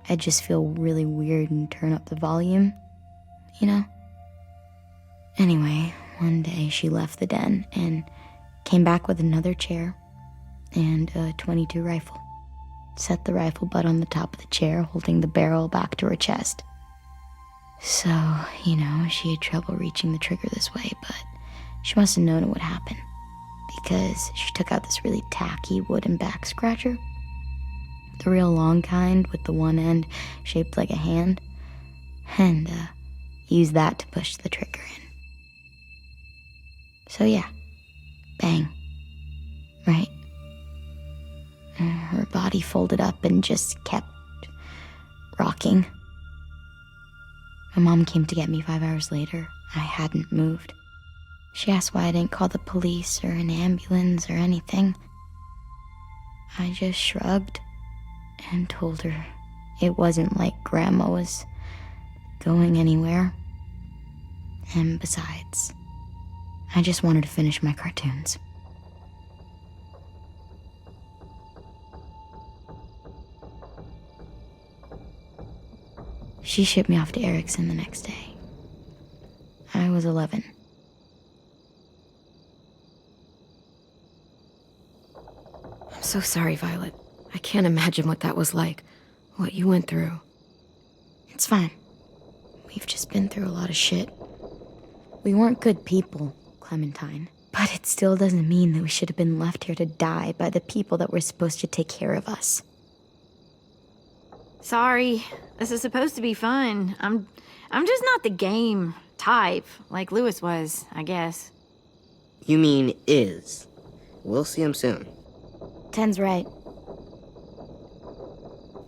I'd just feel really weird and turn up the volume. You know? Anyway, one day she left the den and came back with another chair and a .22 rifle. Set the rifle butt on the top of the chair, holding the barrel back to her chest. So, you know, she had trouble reaching the trigger this way, but she must have known it would happen, because she took out this really tacky wooden back scratcher. The real long kind with the one end shaped like a hand, and used that to push the trigger in. So yeah, bang, right? Her body folded up and just kept rocking. My mom came to get me 5 hours later. I hadn't moved. She asked why I didn't call the police or an ambulance or anything. I just shrugged and told her it wasn't like Grandma was going anywhere. And besides, I just wanted to finish my cartoons. She shipped me off to Erickson the next day. I was 11. I'm so sorry, Violet. I can't imagine what that was like. What you went through. It's fine. We've just been through a lot of shit. We weren't good people, Clementine. But it still doesn't mean that we should have been left here to die by the people that were supposed to take care of us. Sorry. This is supposed to be fun. I'm just not the game type, like Lewis was, I guess. You mean is. We'll see him soon. Ten's right.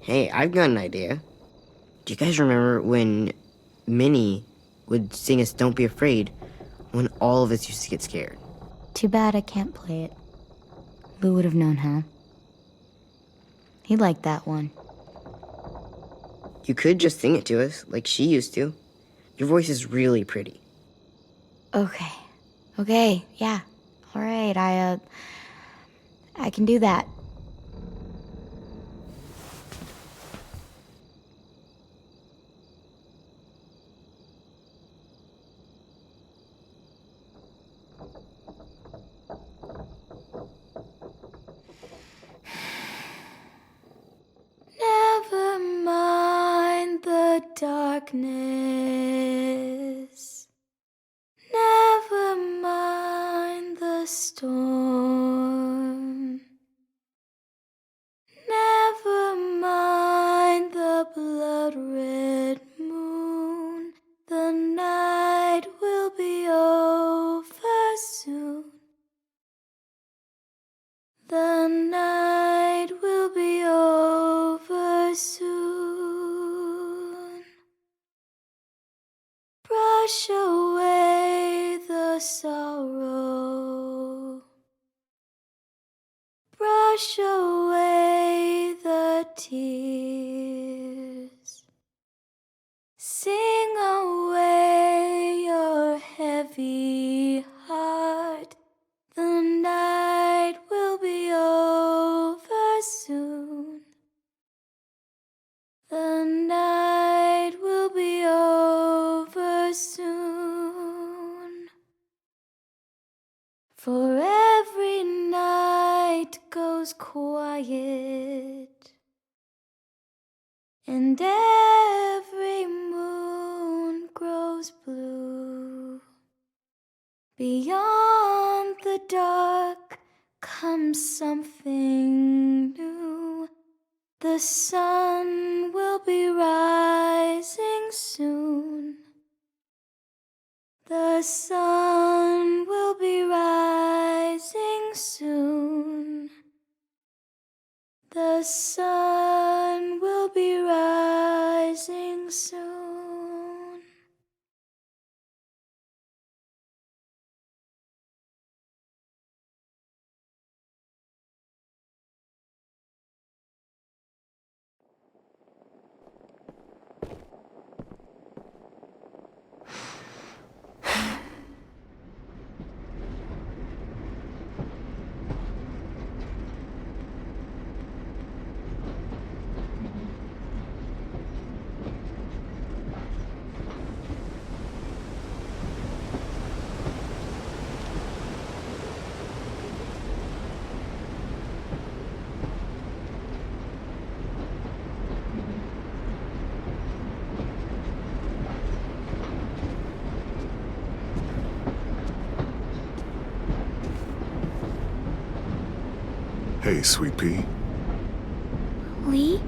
Hey, I've got an idea. Do you guys remember when Minnie would sing us Don't Be Afraid when all of us used to get scared? Too bad I can't play it. Lou would have known how. He liked that one. You could just sing it to us, like she used to. Your voice is really pretty. Okay, yeah. All right, I can do that. Never mind the darkness. Never mind the storm. Never mind the blood-red moon. The night will be over soon. The night will be over soon. Brush away the sorrow. Brush away the tears. Sing away your heavy heart. The night will be over soon. The night will be over soon. For every night goes quiet, and every moon grows blue. Beyond the dark comes something new. The sun will be rising soon. The sun will be rising soon. The sun will be rising soon. Hey, Sweet Pea. Lee?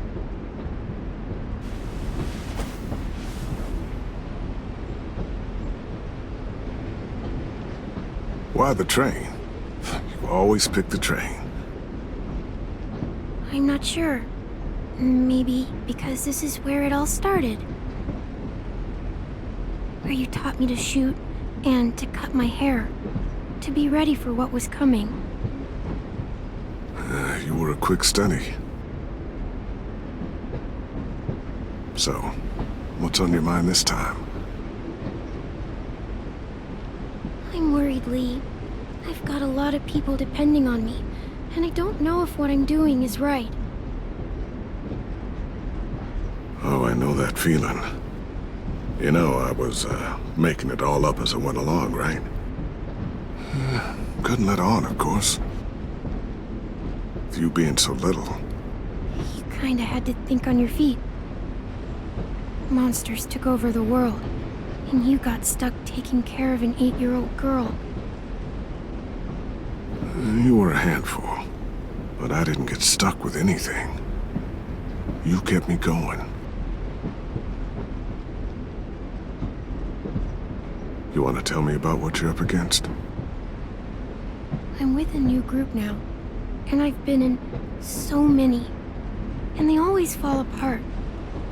Why the train? You always pick the train. I'm not sure. Maybe because this is where it all started. Where you taught me to shoot and to cut my hair. To be ready for what was coming. You were a quick study. So, what's on your mind this time? I'm worried, Lee. I've got a lot of people depending on me, and I don't know if what I'm doing is right. Oh, I know that feeling. You know, I was making it all up as I went along, right? Couldn't let on, of course. With you being so little. You kinda had to think on your feet. Monsters took over the world, and you got stuck taking care of an 8-year-old girl. You were a handful, but I didn't get stuck with anything. You kept me going. You want to tell me about what you're up against? I'm with a new group now, and I've been in so many, and they always fall apart.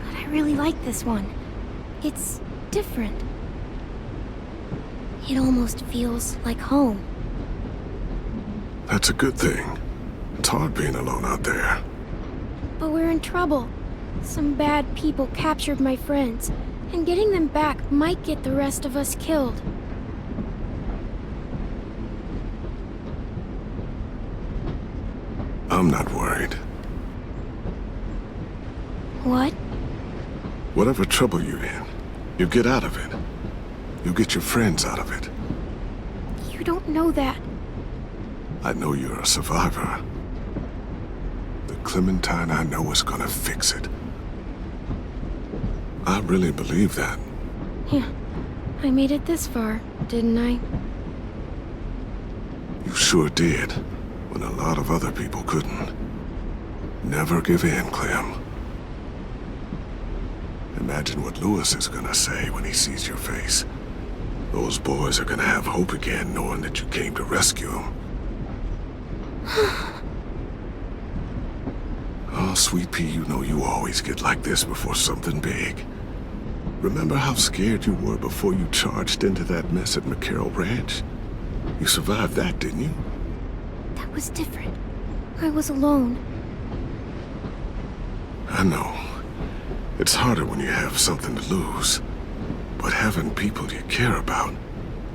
But I really like this one. It's different. It almost feels like home. That's a good thing. It's hard being alone out there. But we're in trouble. Some bad people captured my friends, and getting them back might get the rest of us killed. I'm not worried. What? Whatever trouble you're in, you get out of it. You get your friends out of it. You don't know that. I know you're a survivor. The Clementine I know is gonna fix it. I really believe that. Yeah, I made it this far, didn't I? You sure did, when a lot of other people couldn't. Never give in, Clem. Imagine what Lewis is gonna say when he sees your face. Those boys are gonna have hope again, knowing that you came to rescue them. Oh, Sweet Pea, you know you always get like this before something big. Remember how scared you were before you charged into that mess at McCarroll Ranch? You survived that, didn't you? That was different. I was alone. I know. It's harder when you have something to lose. But having people you care about,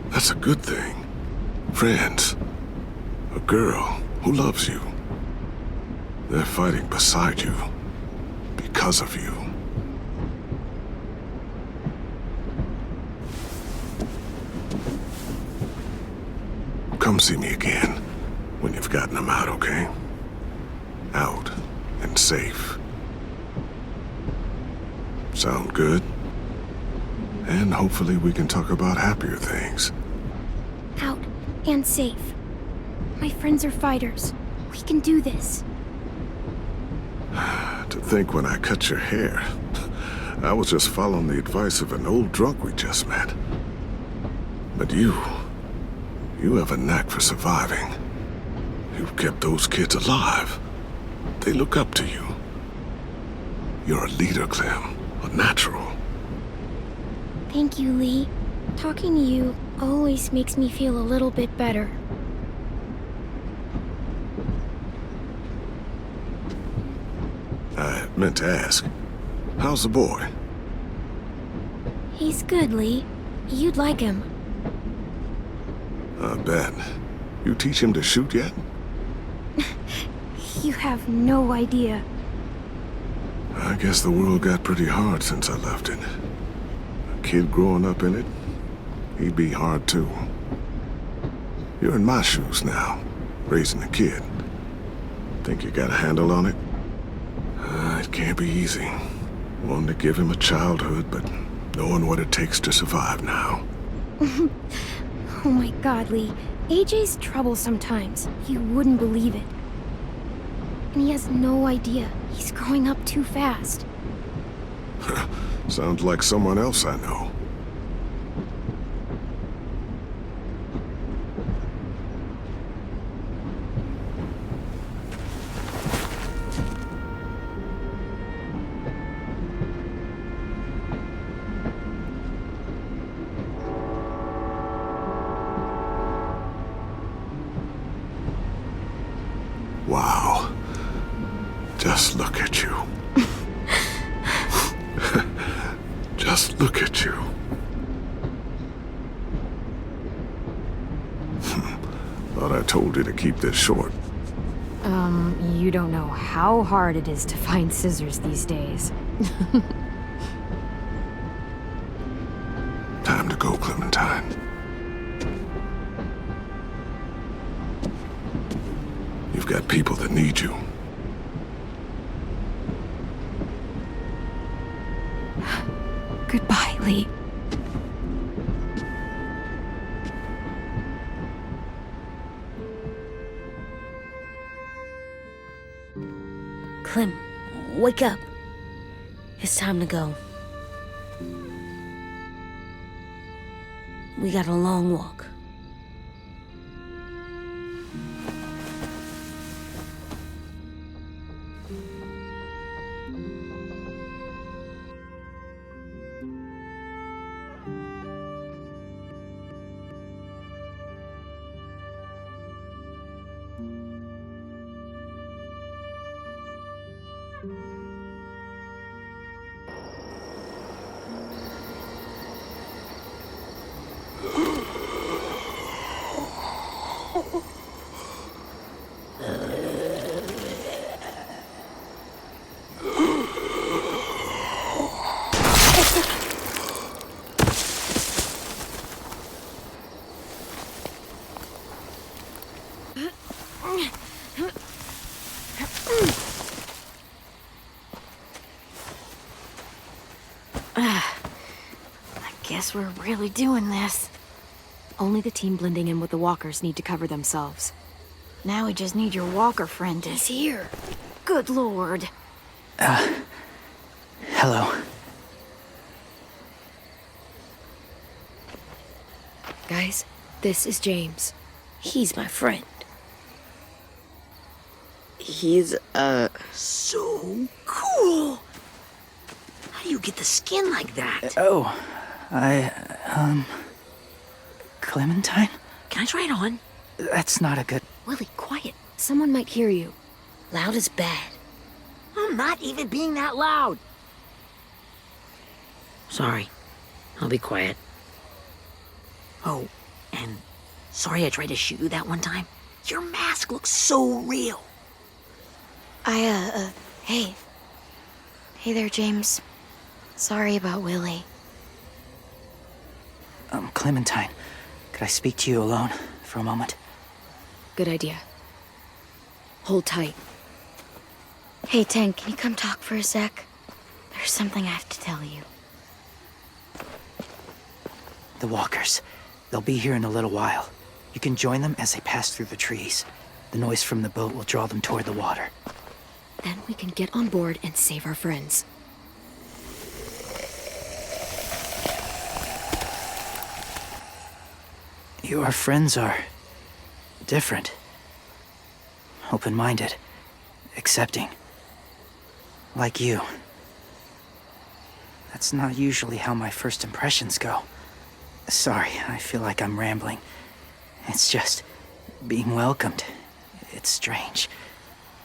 that's a good thing. Friends. A girl who loves you. They're fighting beside you. Because of you. Come see me again when you've gotten them out, okay? Out and safe. Sound good? And hopefully we can talk about happier things. Out and safe. My friends are fighters. We can do this. To think when I cut your hair, I was just following the advice of an old drunk we just met. But you have a knack for surviving. You've kept those kids alive. They look up to you. You're a leader, Clem. A natural. Thank you, Lee. Talking to you always makes me feel a little bit better. I meant to ask, how's the boy? He's good, Lee. You'd like him. I bet. You teach him to shoot yet? You have no idea. I guess the world got pretty hard since I left it. A kid growing up in it, he'd be hard too. You're in my shoes now, raising a kid. Think you got a handle on it? It can't be easy. Wanting to give him a childhood, but knowing what it takes to survive now. Oh my god, Lee. AJ's trouble sometimes. You wouldn't believe it. And he has no idea. He's growing up too fast. Sounds like someone else I know. Wow. Just look at you. Just look at you. Thought I told you to keep this short. You don't know how hard it is to find scissors these days. time to go, Clementine. You've got people that need you. Goodbye, Lee. Clem, wake up. It's time to go. We got a long walk. Guess we're really doing this. Only the team blending in with the walkers need to cover themselves. Now we just need your walker friend to... He's here. Good lord. Hello. Guys, this is James. He's my friend. He's, so cool. How do you get the skin like that? Clementine? Can I try it on? That's not a good... Willie, quiet. Someone might hear you. Loud is bad. I'm not even being that loud. Sorry. I'll be quiet. Oh, and sorry I tried to shoot you that one time. Your mask looks so real. Hey. Hey there, James. Sorry about Willie. Clementine, could I speak to you alone for a moment? Good idea. Hold tight. Hey, Tank, can you come talk for a sec? There's something I have to tell you. The walkers. They'll be here in a little while. You can join them as they pass through the trees. The noise from the boat will draw them toward the water. Then we can get on board and save our friends. Your friends are... different. Open-minded. Accepting. Like you. That's not usually how my first impressions go. Sorry, I feel like I'm rambling. It's just... being welcomed. It's strange.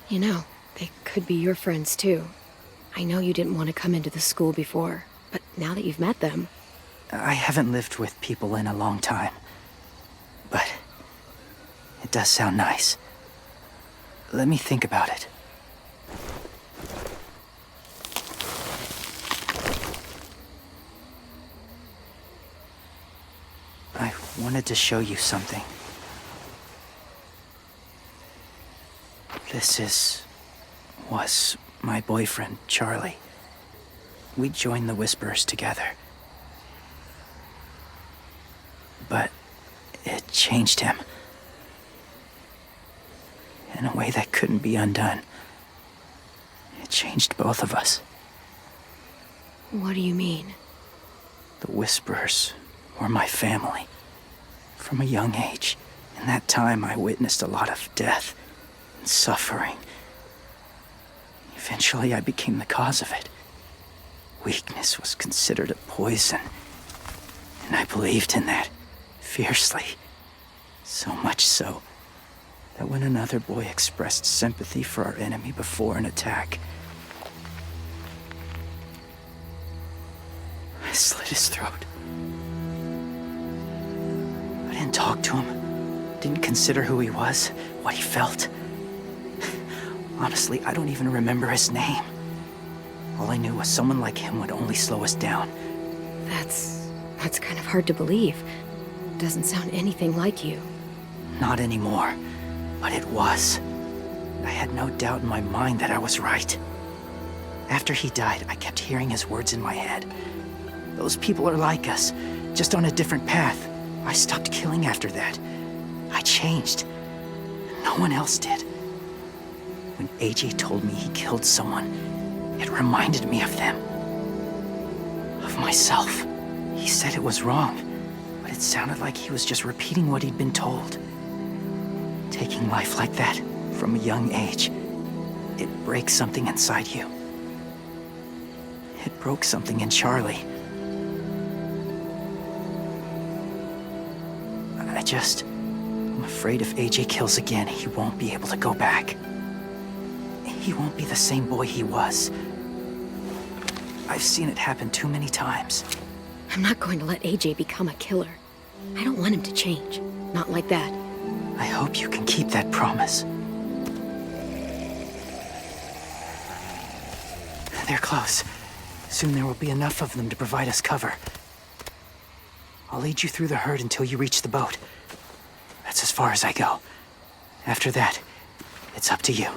You know, they could be your friends too. I know you didn't want to come into the school before, but now that you've met them... I haven't lived with people in a long time. But... it does sound nice. Let me think about it. I wanted to show you something. This was my boyfriend, Charlie. We joined the Whisperers together. But it changed him. In a way that couldn't be undone. It changed both of us. What do you mean? The Whisperers were my family. From a young age. In that time, I witnessed a lot of death and suffering. Eventually, I became the cause of it. Weakness was considered a poison. And I believed in that, fiercely. So much so, that when another boy expressed sympathy for our enemy before an attack, I slit his throat. I didn't talk to him, didn't consider who he was, what he felt. Honestly, I don't even remember his name. All I knew was someone like him would only slow us down. That's That's kind of hard to believe. Doesn't sound anything like you. Not anymore, but it was. I had no doubt in my mind that I was right. After he died, I kept hearing his words in my head. Those people are like us, just on a different path. I stopped killing after that. I changed. No one else did. When AJ told me he killed someone, it reminded me of them. Of myself. He said it was wrong, but it sounded like he was just repeating what he'd been told. Taking life like that, from a young age, it breaks something inside you. It broke something in Charlie. I'm afraid if AJ kills again, he won't be able to go back. He won't be the same boy he was. I've seen it happen too many times. I'm not going to let AJ become a killer. I don't want him to change. Not like that. I hope you can keep that promise. They're close. Soon there will be enough of them to provide us cover. I'll lead you through the herd until you reach the boat. That's as far as I go. After that, it's up to you.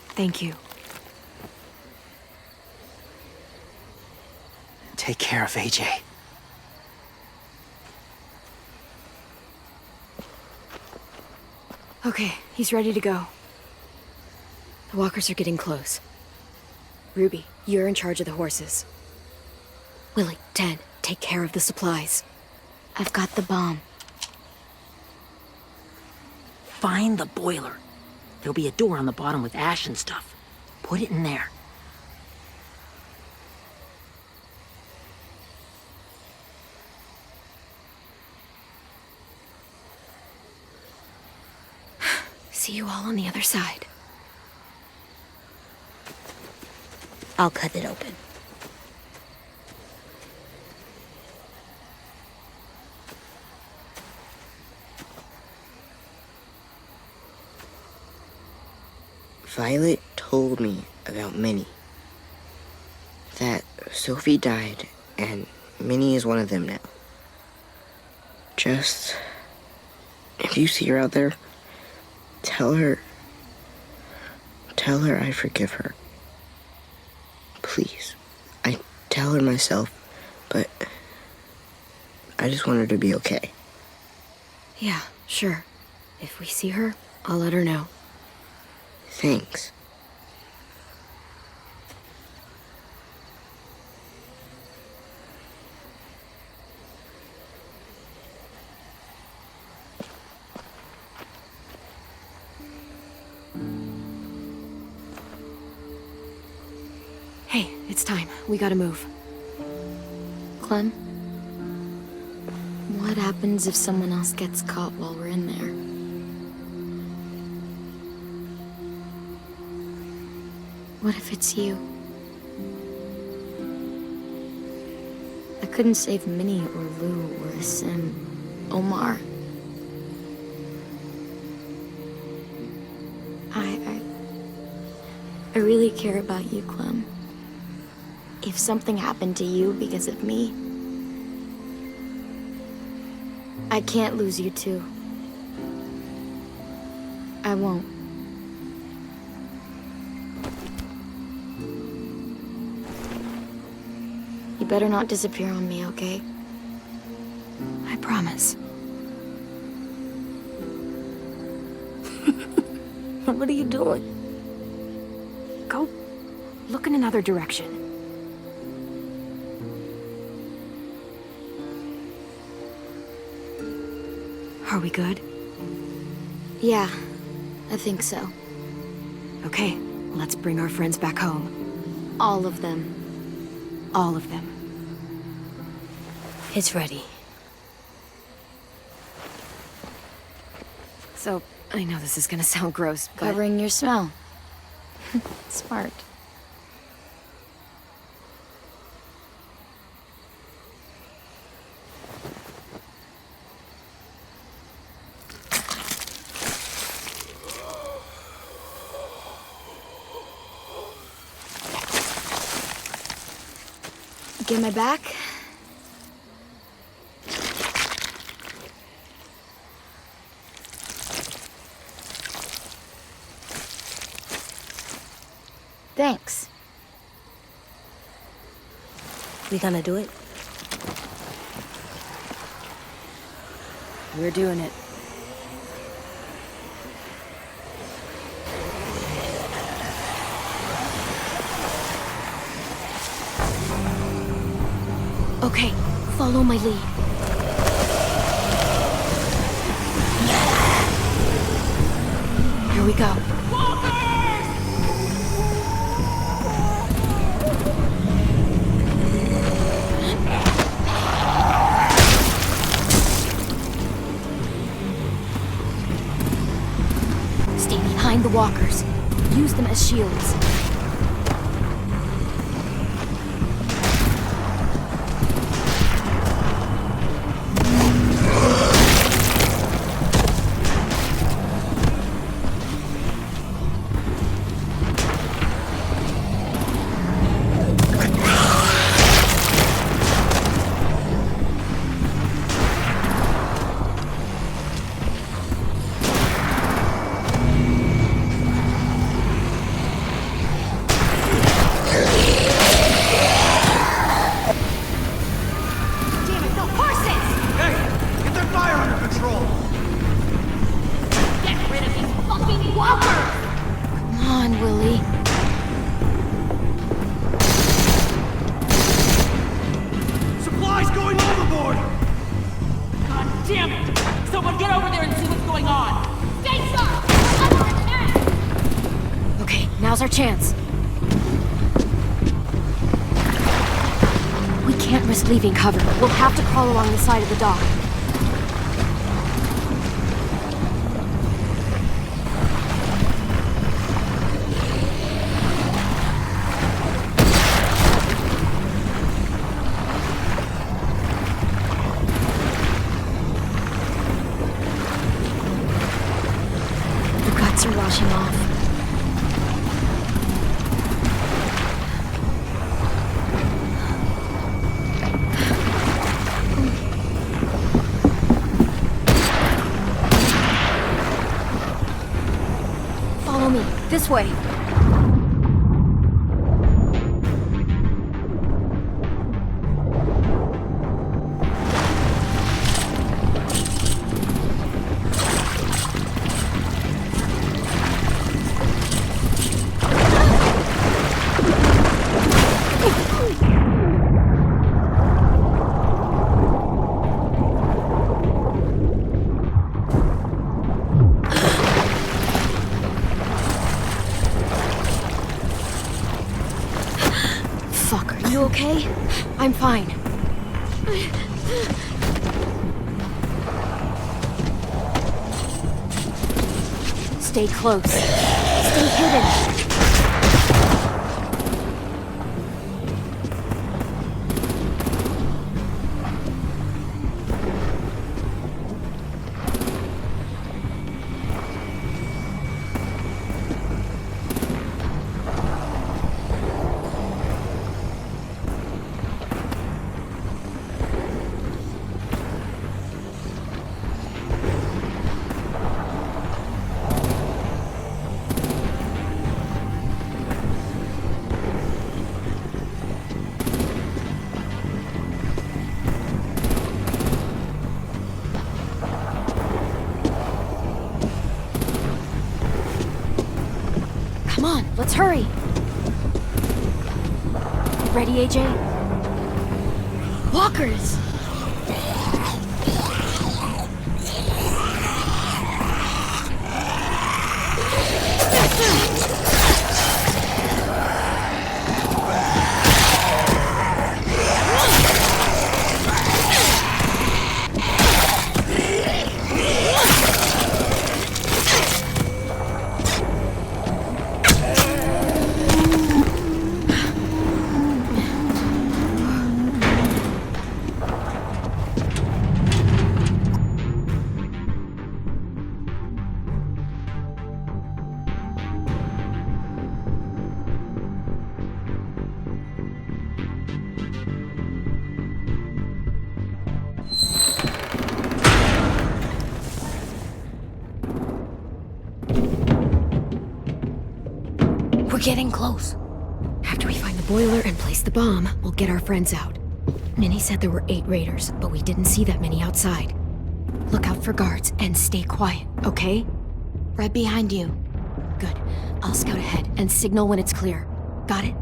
Thank you. Take care of AJ. Okay, he's ready to go. The walkers are getting close. Ruby, you're in charge of the horses. Willie, Ted, take care of the supplies. I've got the bomb. Find the boiler. There'll be a door on the bottom with ash and stuff. Put it in there. See you all on the other side. I'll cut it open. Violet told me about Minnie. That Sophie died, and Minnie is one of them now. Just... if you see her out there, tell her I forgive her. Please. I tell her myself, but I just want her to be okay. Yeah, sure. If we see her, I'll let her know. Thanks. Hey, it's time. We gotta move. Clem? What happens if someone else gets caught while we're in there? What if it's you? I couldn't save Minnie or Lou or Sim, Omar. I really care about you, Clem. If something happened to you because of me, I can't lose you too. I won't. You better not disappear on me, okay? I promise. What are you doing? Go look in another direction. Are we good? Yeah, I think so. Okay, let's bring our friends back home. All of them. All of them. It's ready. So, I know this is gonna sound gross, but... Covering your smell. Smart. Get my back? Thanks. We gonna do it? We're doing it. Okay, follow my lead. Here we go. Stay behind the walkers. Use them as shields. Now's our chance. We can't risk leaving cover. We'll have to crawl along the side of the dock. The guts are washing off. This way. You okay? I'm fine. Stay close. Stay hidden. Come on, let's hurry. Ready, AJ? Walkers! We're getting close. boiler and place the bomb, we'll get our friends out. Minnie said there were 8 raiders, but we didn't see that many outside. Look out for guards and stay quiet, okay? Right behind you. Good. I'll scout ahead and signal when it's clear. Got it?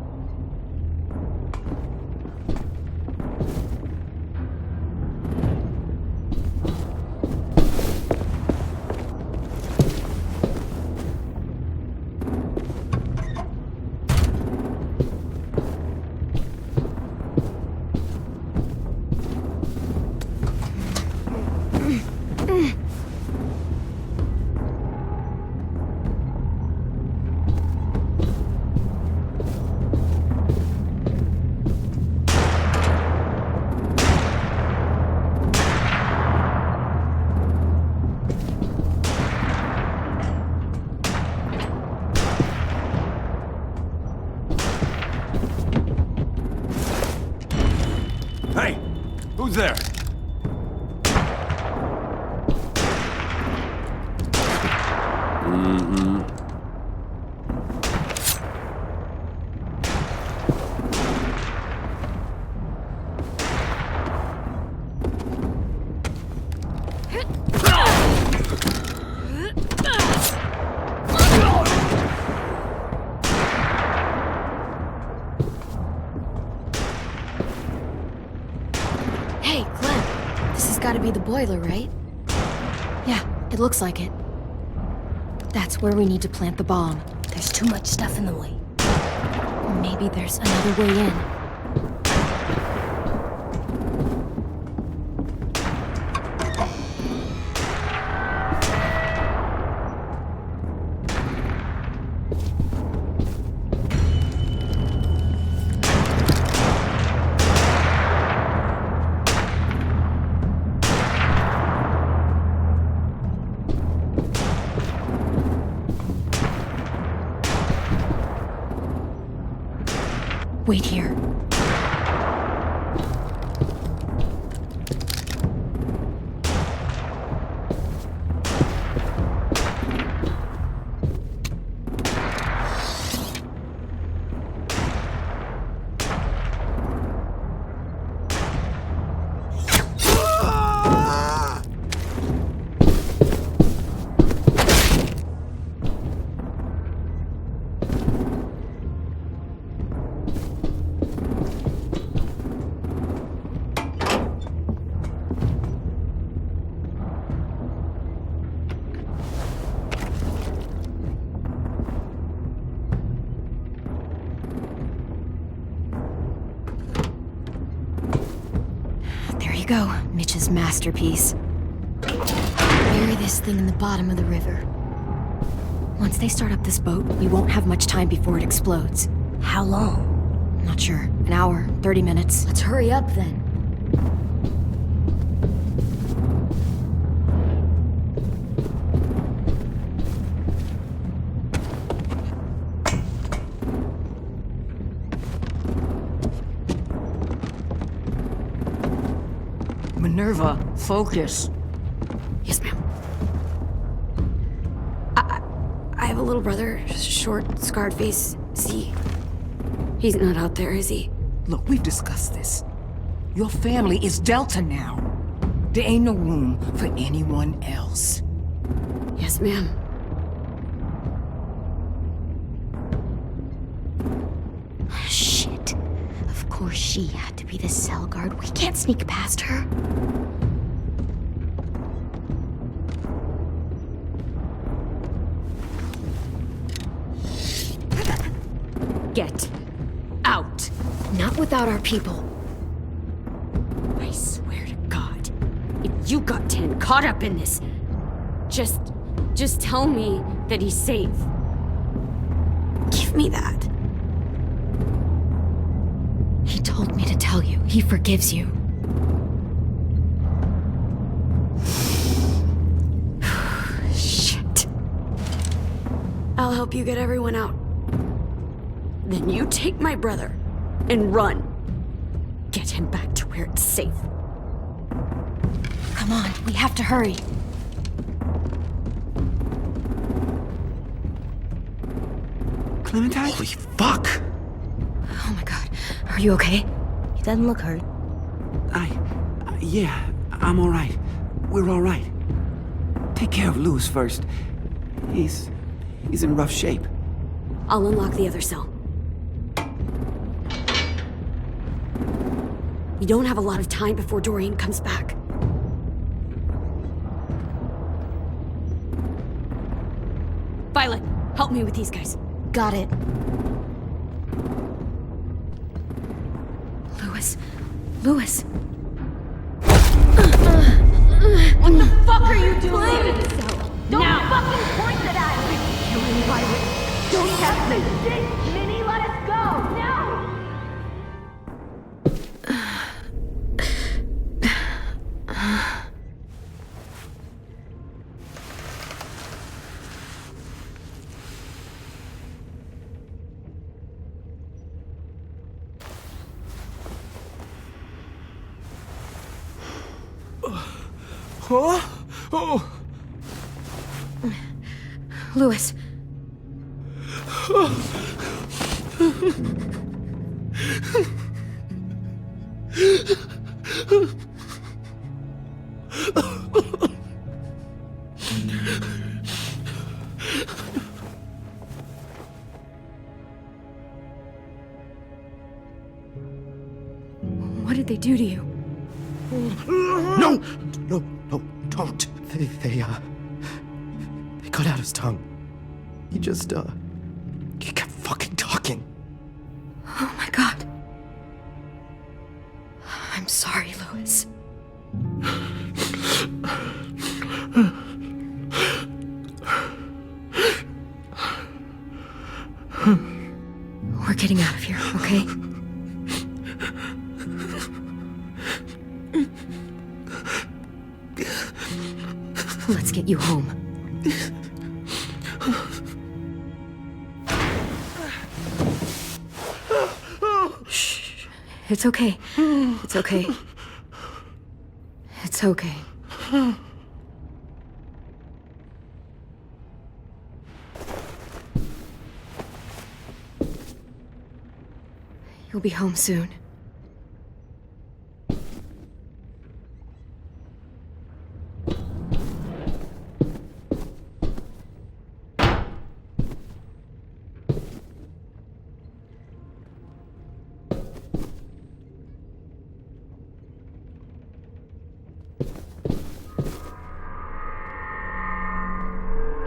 Hey! Who's there? Hey, Clem. This has got to be the boiler, right? Yeah, it looks like it. That's where we need to plant the bomb. There's too much stuff in the way. Maybe there's another way in. Wait here. Go, Mitch's masterpiece. Bury this thing in the bottom of the river. Once they start up this boat, we won't have much time before it explodes. How long? Not sure. An hour, 30 minutes. Let's hurry up then. Minerva, focus. Yes, ma'am. I have a little brother, short, scarred face. See? He's not out there, is he? Look, we've discussed this. Your family is Delta now. There ain't no room for anyone else. Yes, ma'am. Shit. Of course she had to be the cell guard. We can't sneak past her. Get out. Not without our people. I swear to God, if you got 10 caught up in this, just tell me that he's safe. Give me that. He told me to tell you. He forgives you. Shit. I'll help you get everyone out. Then you take my brother and run. Get him back to where it's safe. Come on, we have to hurry. Clementine? Holy fuck! Oh my God. Are you okay? He doesn't look hurt. Yeah, I'm alright. We're alright. Take care of Louis first. He's in rough shape. I'll unlock the other cell. We don't have a lot of time before Dorian comes back. Violet, help me with these guys. Got it. Louis. What the fuck are you doing? Don't fucking point it at me! Killing Violet! Don't have this shit! Minnie, let us go! Huh? Oh. Louis. What did they do to you? No, don't. They cut out his tongue. He just, he kept fucking talking. Oh my God. I'm sorry, Louis. We're getting out of here, okay? Let's get you home. Shh. It's okay. It's okay. It's okay. You'll be home soon.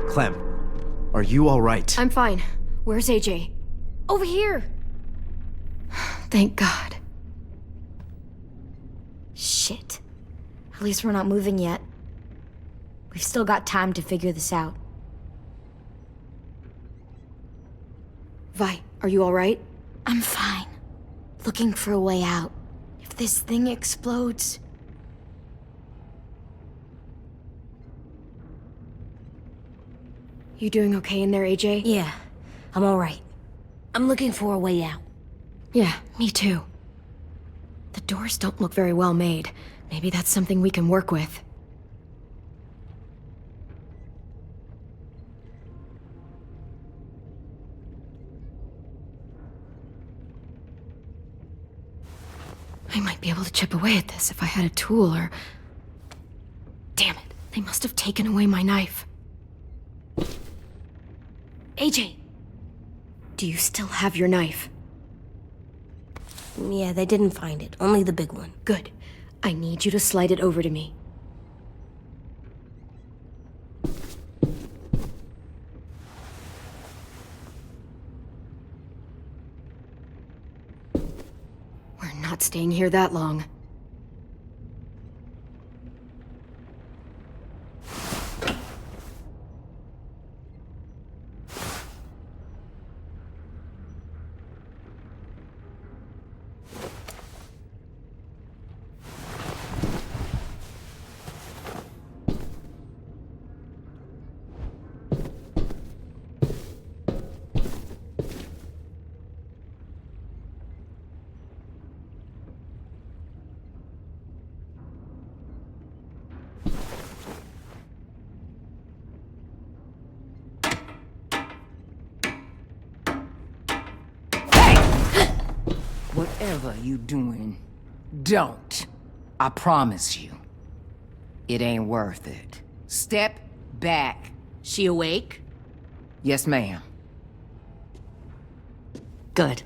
Clem, are you all right? I'm fine. Where's AJ? Over here! Thank God. Shit. At least we're not moving yet. We've still got time to figure this out. Vi, are you all right? I'm fine. Looking for a way out. If this thing explodes... You doing okay in there, AJ? Yeah, I'm alright. I'm looking for a way out. Yeah, me too. The doors don't look very well made. Maybe that's something we can work with. I might be able to chip away at this if I had a tool or... Damn it, they must have taken away my knife. AJ! Do you still have your knife? Yeah, they didn't find it. Only the big one. Good. I need you to slide it over to me. We're not staying here that long. Whatever you doing, don't. I promise you. It ain't worth it. Step back. She awake? Yes, ma'am. Good.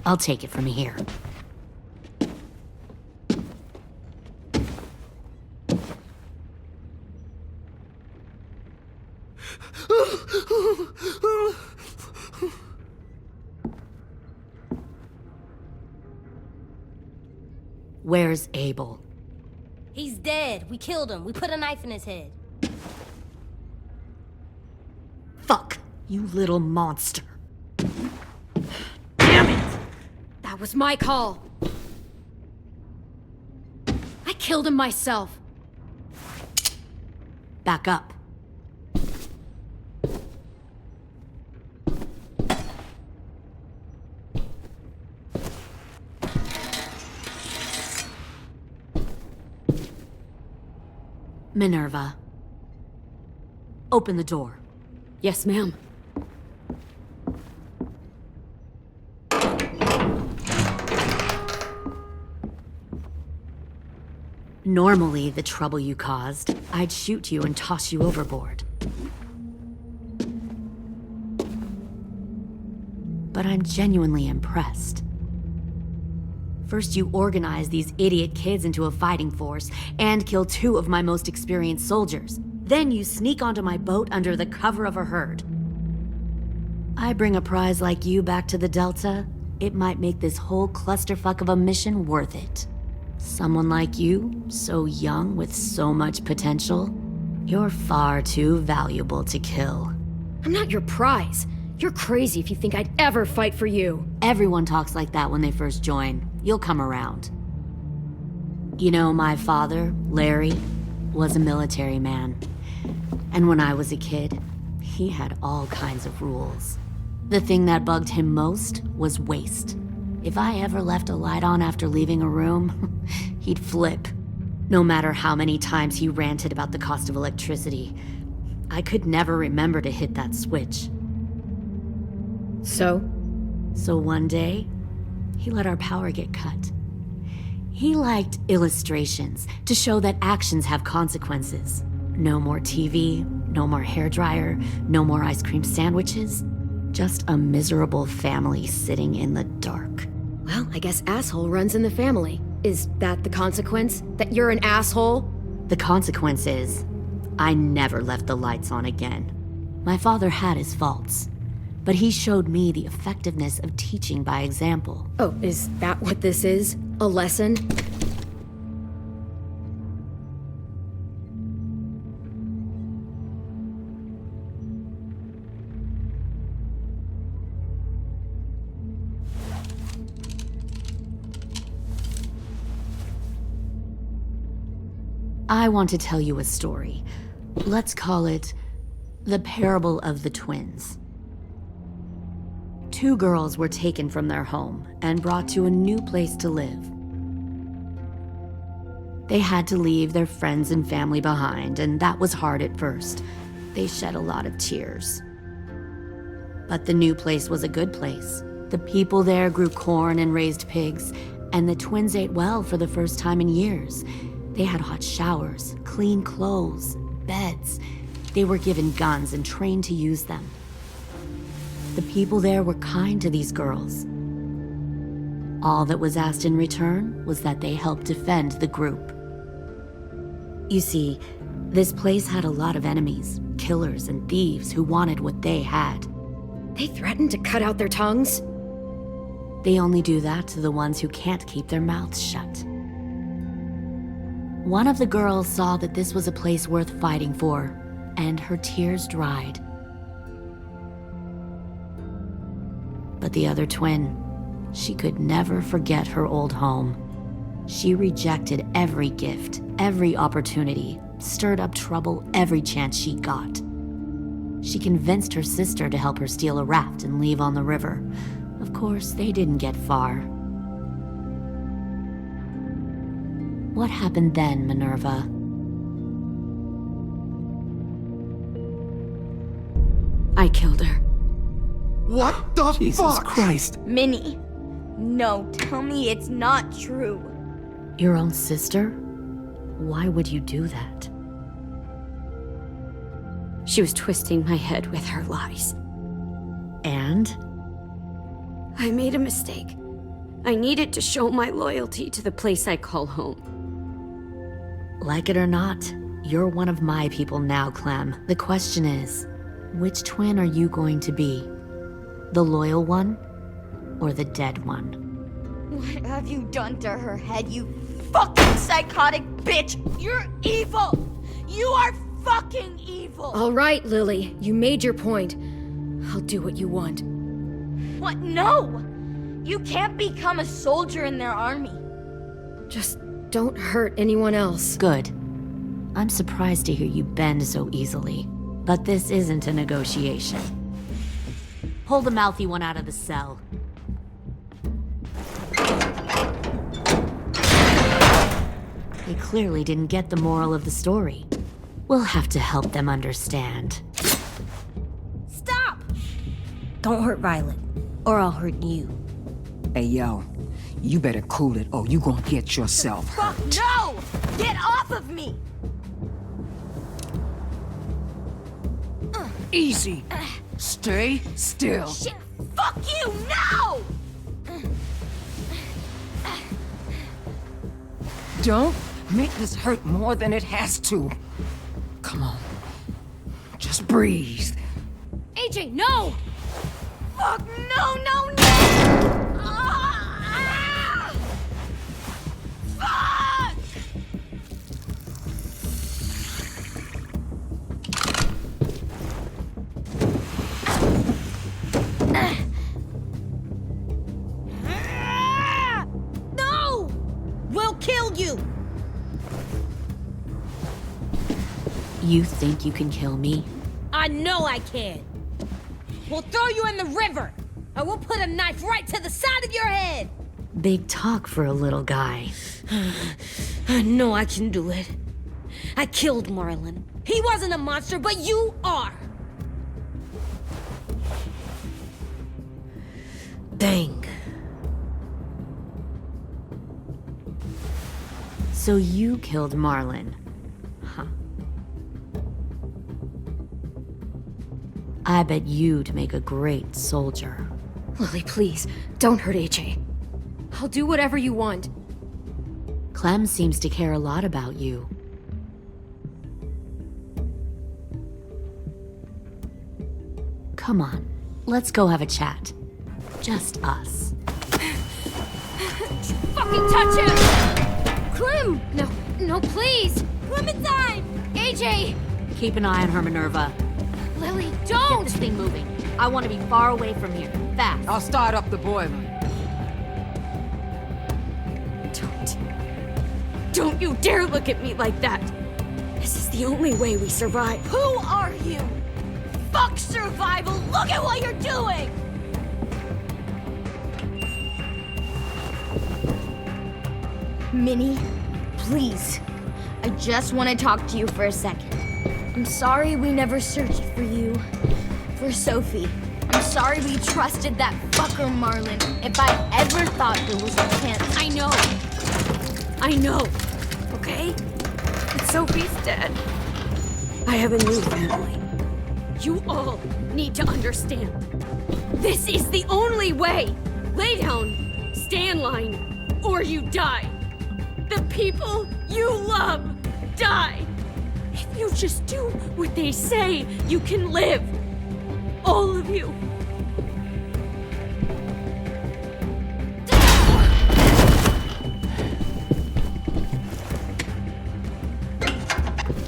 I'll take it from here. Where's Abel? He's dead. We killed him. We put a knife in his head. Fuck, you little monster. Damn it! That was my call. I killed him myself. Back up. Minerva. Open the door. Yes, ma'am. Normally, the trouble you caused, I'd shoot you and toss you overboard. But I'm genuinely impressed. First, you organize these idiot kids into a fighting force and kill 2 of my most experienced soldiers. Then you sneak onto my boat under the cover of a herd. I bring a prize like you back to the Delta, it might make this whole clusterfuck of a mission worth it. Someone like you, so young with so much potential, you're far too valuable to kill. I'm not your prize. You're crazy if you think I'd ever fight for you. Everyone talks like that when they first join. You'll come around. You know, my father, Larry, was a military man. And when I was a kid, he had all kinds of rules. The thing that bugged him most was waste. If I ever left a light on after leaving a room, he'd flip. No matter how many times he ranted about the cost of electricity, I could never remember to hit that switch. So one day, he let our power get cut. He liked illustrations to show that actions have consequences. No more TV, no more hairdryer, no more ice cream sandwiches. Just a miserable family sitting in the dark. Well, I guess asshole runs in the family. Is that the consequence? That you're an asshole? The consequence is, I never left the lights on again. My father had his faults, but he showed me the effectiveness of teaching by example. Oh, is that what this is? A lesson? I want to tell you a story. Let's call it the parable of the twins. 2 girls were taken from their home and brought to a new place to live. They had to leave their friends and family behind, and that was hard at first. They shed a lot of tears. But the new place was a good place. The people there grew corn and raised pigs, and the twins ate well for the first time in years. They had hot showers, clean clothes, beds. They were given guns and trained to use them. The people there were kind to these girls. All that was asked in return was that they help defend the group. You see, this place had a lot of enemies, killers and thieves who wanted what they had. They threatened to cut out their tongues? They only do that to the ones who can't keep their mouths shut. One of the girls saw that this was a place worth fighting for, and her tears dried. But the other twin, she could never forget her old home. She rejected every gift, every opportunity, stirred up trouble every chance she got. She convinced her sister to help her steal a raft and leave on the river. Of course, they didn't get far. What happened then, Minerva? I killed her. What the Jesus fuck? Christ. Minnie, no, tell me it's not true. Your own sister? Why would you do that? She was twisting my head with her lies. And? I made a mistake. I needed to show my loyalty to the place I call home. Like it or not, you're one of my people now, Clem. The question is, which twin are you going to be? The loyal one, or the dead one? What have you done to her head, you fucking psychotic bitch? You're evil! You are fucking evil! All right, Lily, you made your point. I'll do what you want. What? No! You can't become a soldier in their army. Just don't hurt anyone else. Good. I'm surprised to hear you bend so easily. But this isn't a negotiation. Pull the mouthy one out of the cell. They clearly didn't get the moral of the story. We'll have to help them understand. Stop! Don't hurt Violet, or I'll hurt you. Hey, yo. You better cool it, or you gonna get yourself hurt. Fuck no! Get off of me! Easy. Stay still. Shit! Fuck you! No! Don't make this hurt more than it has to. Come on. Just breathe. AJ, no! Fuck no, no, no! Ah! Fuck! No! We'll kill you! You think you can kill me? I know I can. We'll throw you in the river, and we'll put a knife right to the side of your head. Big talk for a little guy. I know I can do it. I killed Marlon. He wasn't a monster, but you are. Dang. So you killed Marlon. Huh. I bet you'd make a great soldier. Lily, please, don't hurt AJ. I'll do whatever you want. Clem seems to care a lot about you. Come on, let's go have a chat. Just us. Fucking touch him! Clem! No, please! Clementine! AJ! Keep an eye on her, Minerva. Lily, Get don't! this thing moving. I want to be far away from here. Fast. I'll start up the boiler. Don't you dare look at me like that! This is the only way we survive. Who are you? Fuck survival! Look at what you're doing! Minnie, please. I just want to talk to you for a second. I'm sorry we never searched for you. For Sophie. I'm sorry we trusted that fucker Marlon. If I ever thought there was a chance. I know. Okay? But Sophie's dead. I have a new family. You all need to understand. This is the only way. Lay down, stay in line, or you die. The people you love die. If you just do what they say, you can live. All of you.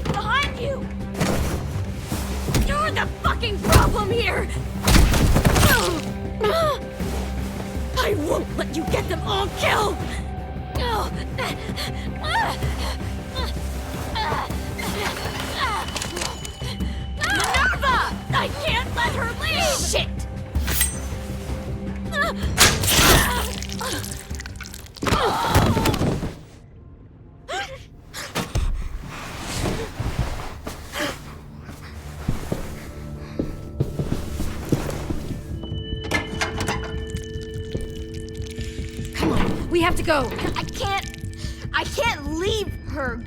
Behind you! You're the fucking problem here! I won't let you get them all killed! Minerva! I can't let her leave! Shit! We have to go. I can't leave her.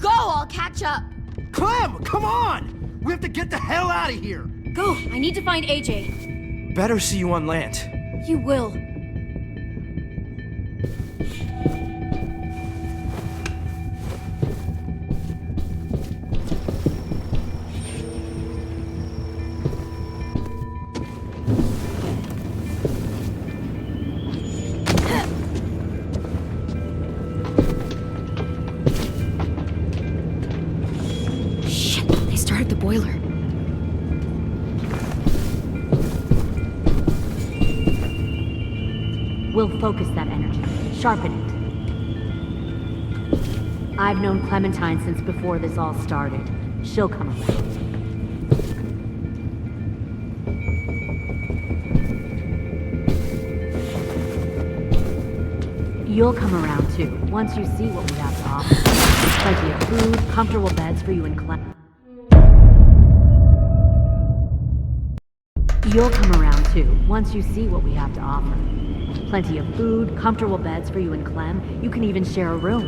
Go, I'll catch up. Clem, come on! We have to get the hell out of here! Go, I need to find AJ. Better see you on land. You will. Shit, they started the boiler. We'll focus that energy, sharpen it. I've known Clementine since before this all started. She'll come around. You'll come around too, once you see what we have to offer. Plenty of food, comfortable beds for you and Clem. You'll come around too, once you see what we have to offer. Plenty of food, comfortable beds for you and Clem. You can even share a room.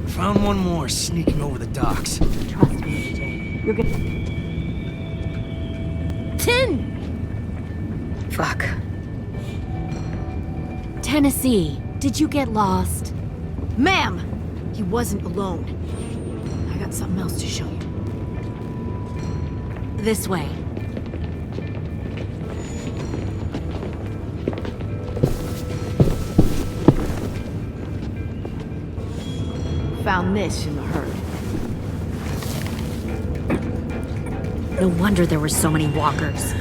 Found one more sneaking over the docks. Trust me, AJ. You're good. Tin! Fuck. Tennessee, did you get lost? Ma'am! He wasn't alone. I got something else to show you. This way. Found this in the herd. No wonder there were so many walkers.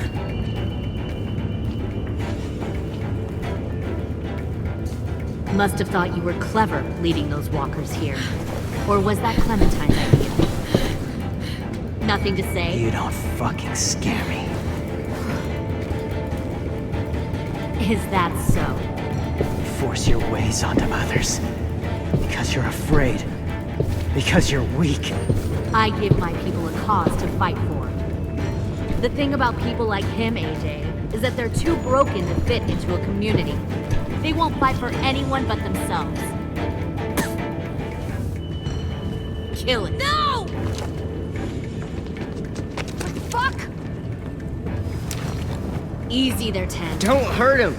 Must have thought you were clever leading those walkers here. Or was that Clementine's idea? Nothing to say? You don't fucking scare me. Is that so? You force your ways onto others. Because you're afraid. Because you're weak. I give my people a cause to fight for. The thing about people like him, AJ, is that they're too broken to fit into a community. They won't fight for anyone but themselves. Kill it. No! What the fuck? Easy there, Ten. Don't hurt him.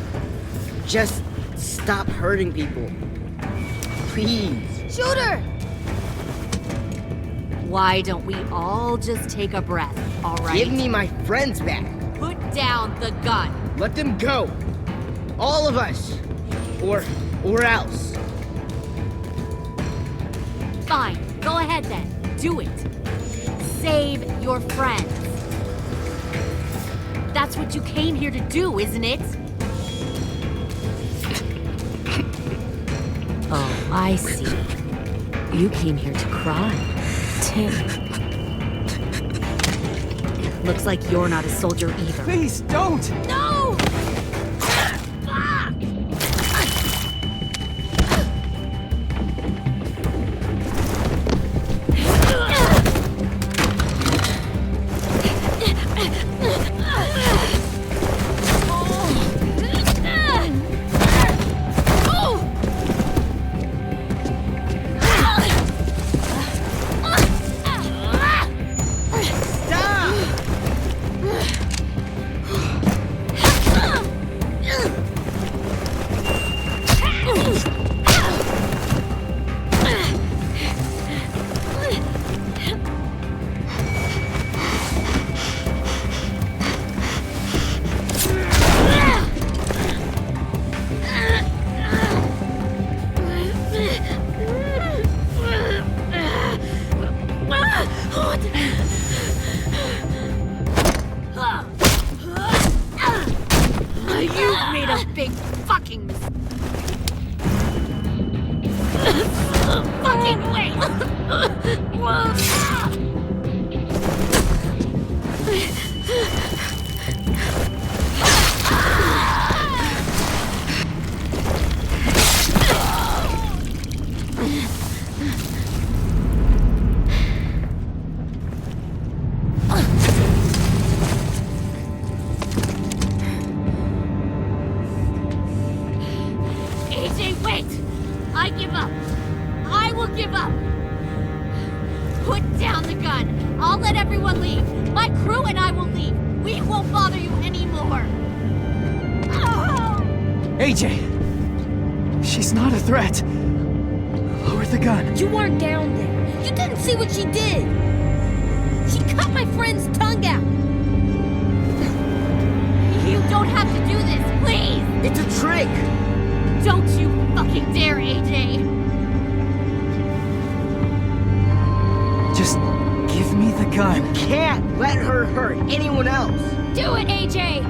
Just stop hurting people. Please. Shoot her! Why don't we all just take a breath, all right? Give me my friends back. Put down the gun. Let them go. All of us. Or else. Fine. Go ahead then. Do it. Save your friends. That's what you came here to do, isn't it? Oh, I see. You came here to cry. Tim. Looks like you're not a soldier either. Please, don't! No! You made a big fucking mistake. Fucking wait! everyone leave. My crew and I will leave. We won't bother you anymore. AJ! She's not a threat. Lower the gun. You weren't down there. You didn't see what she did. She cut my friend's tongue out. You don't have to do this, please! It's a trick! Don't you fucking dare, AJ! Just give me the gun. You can't let her hurt anyone else. Do it, AJ!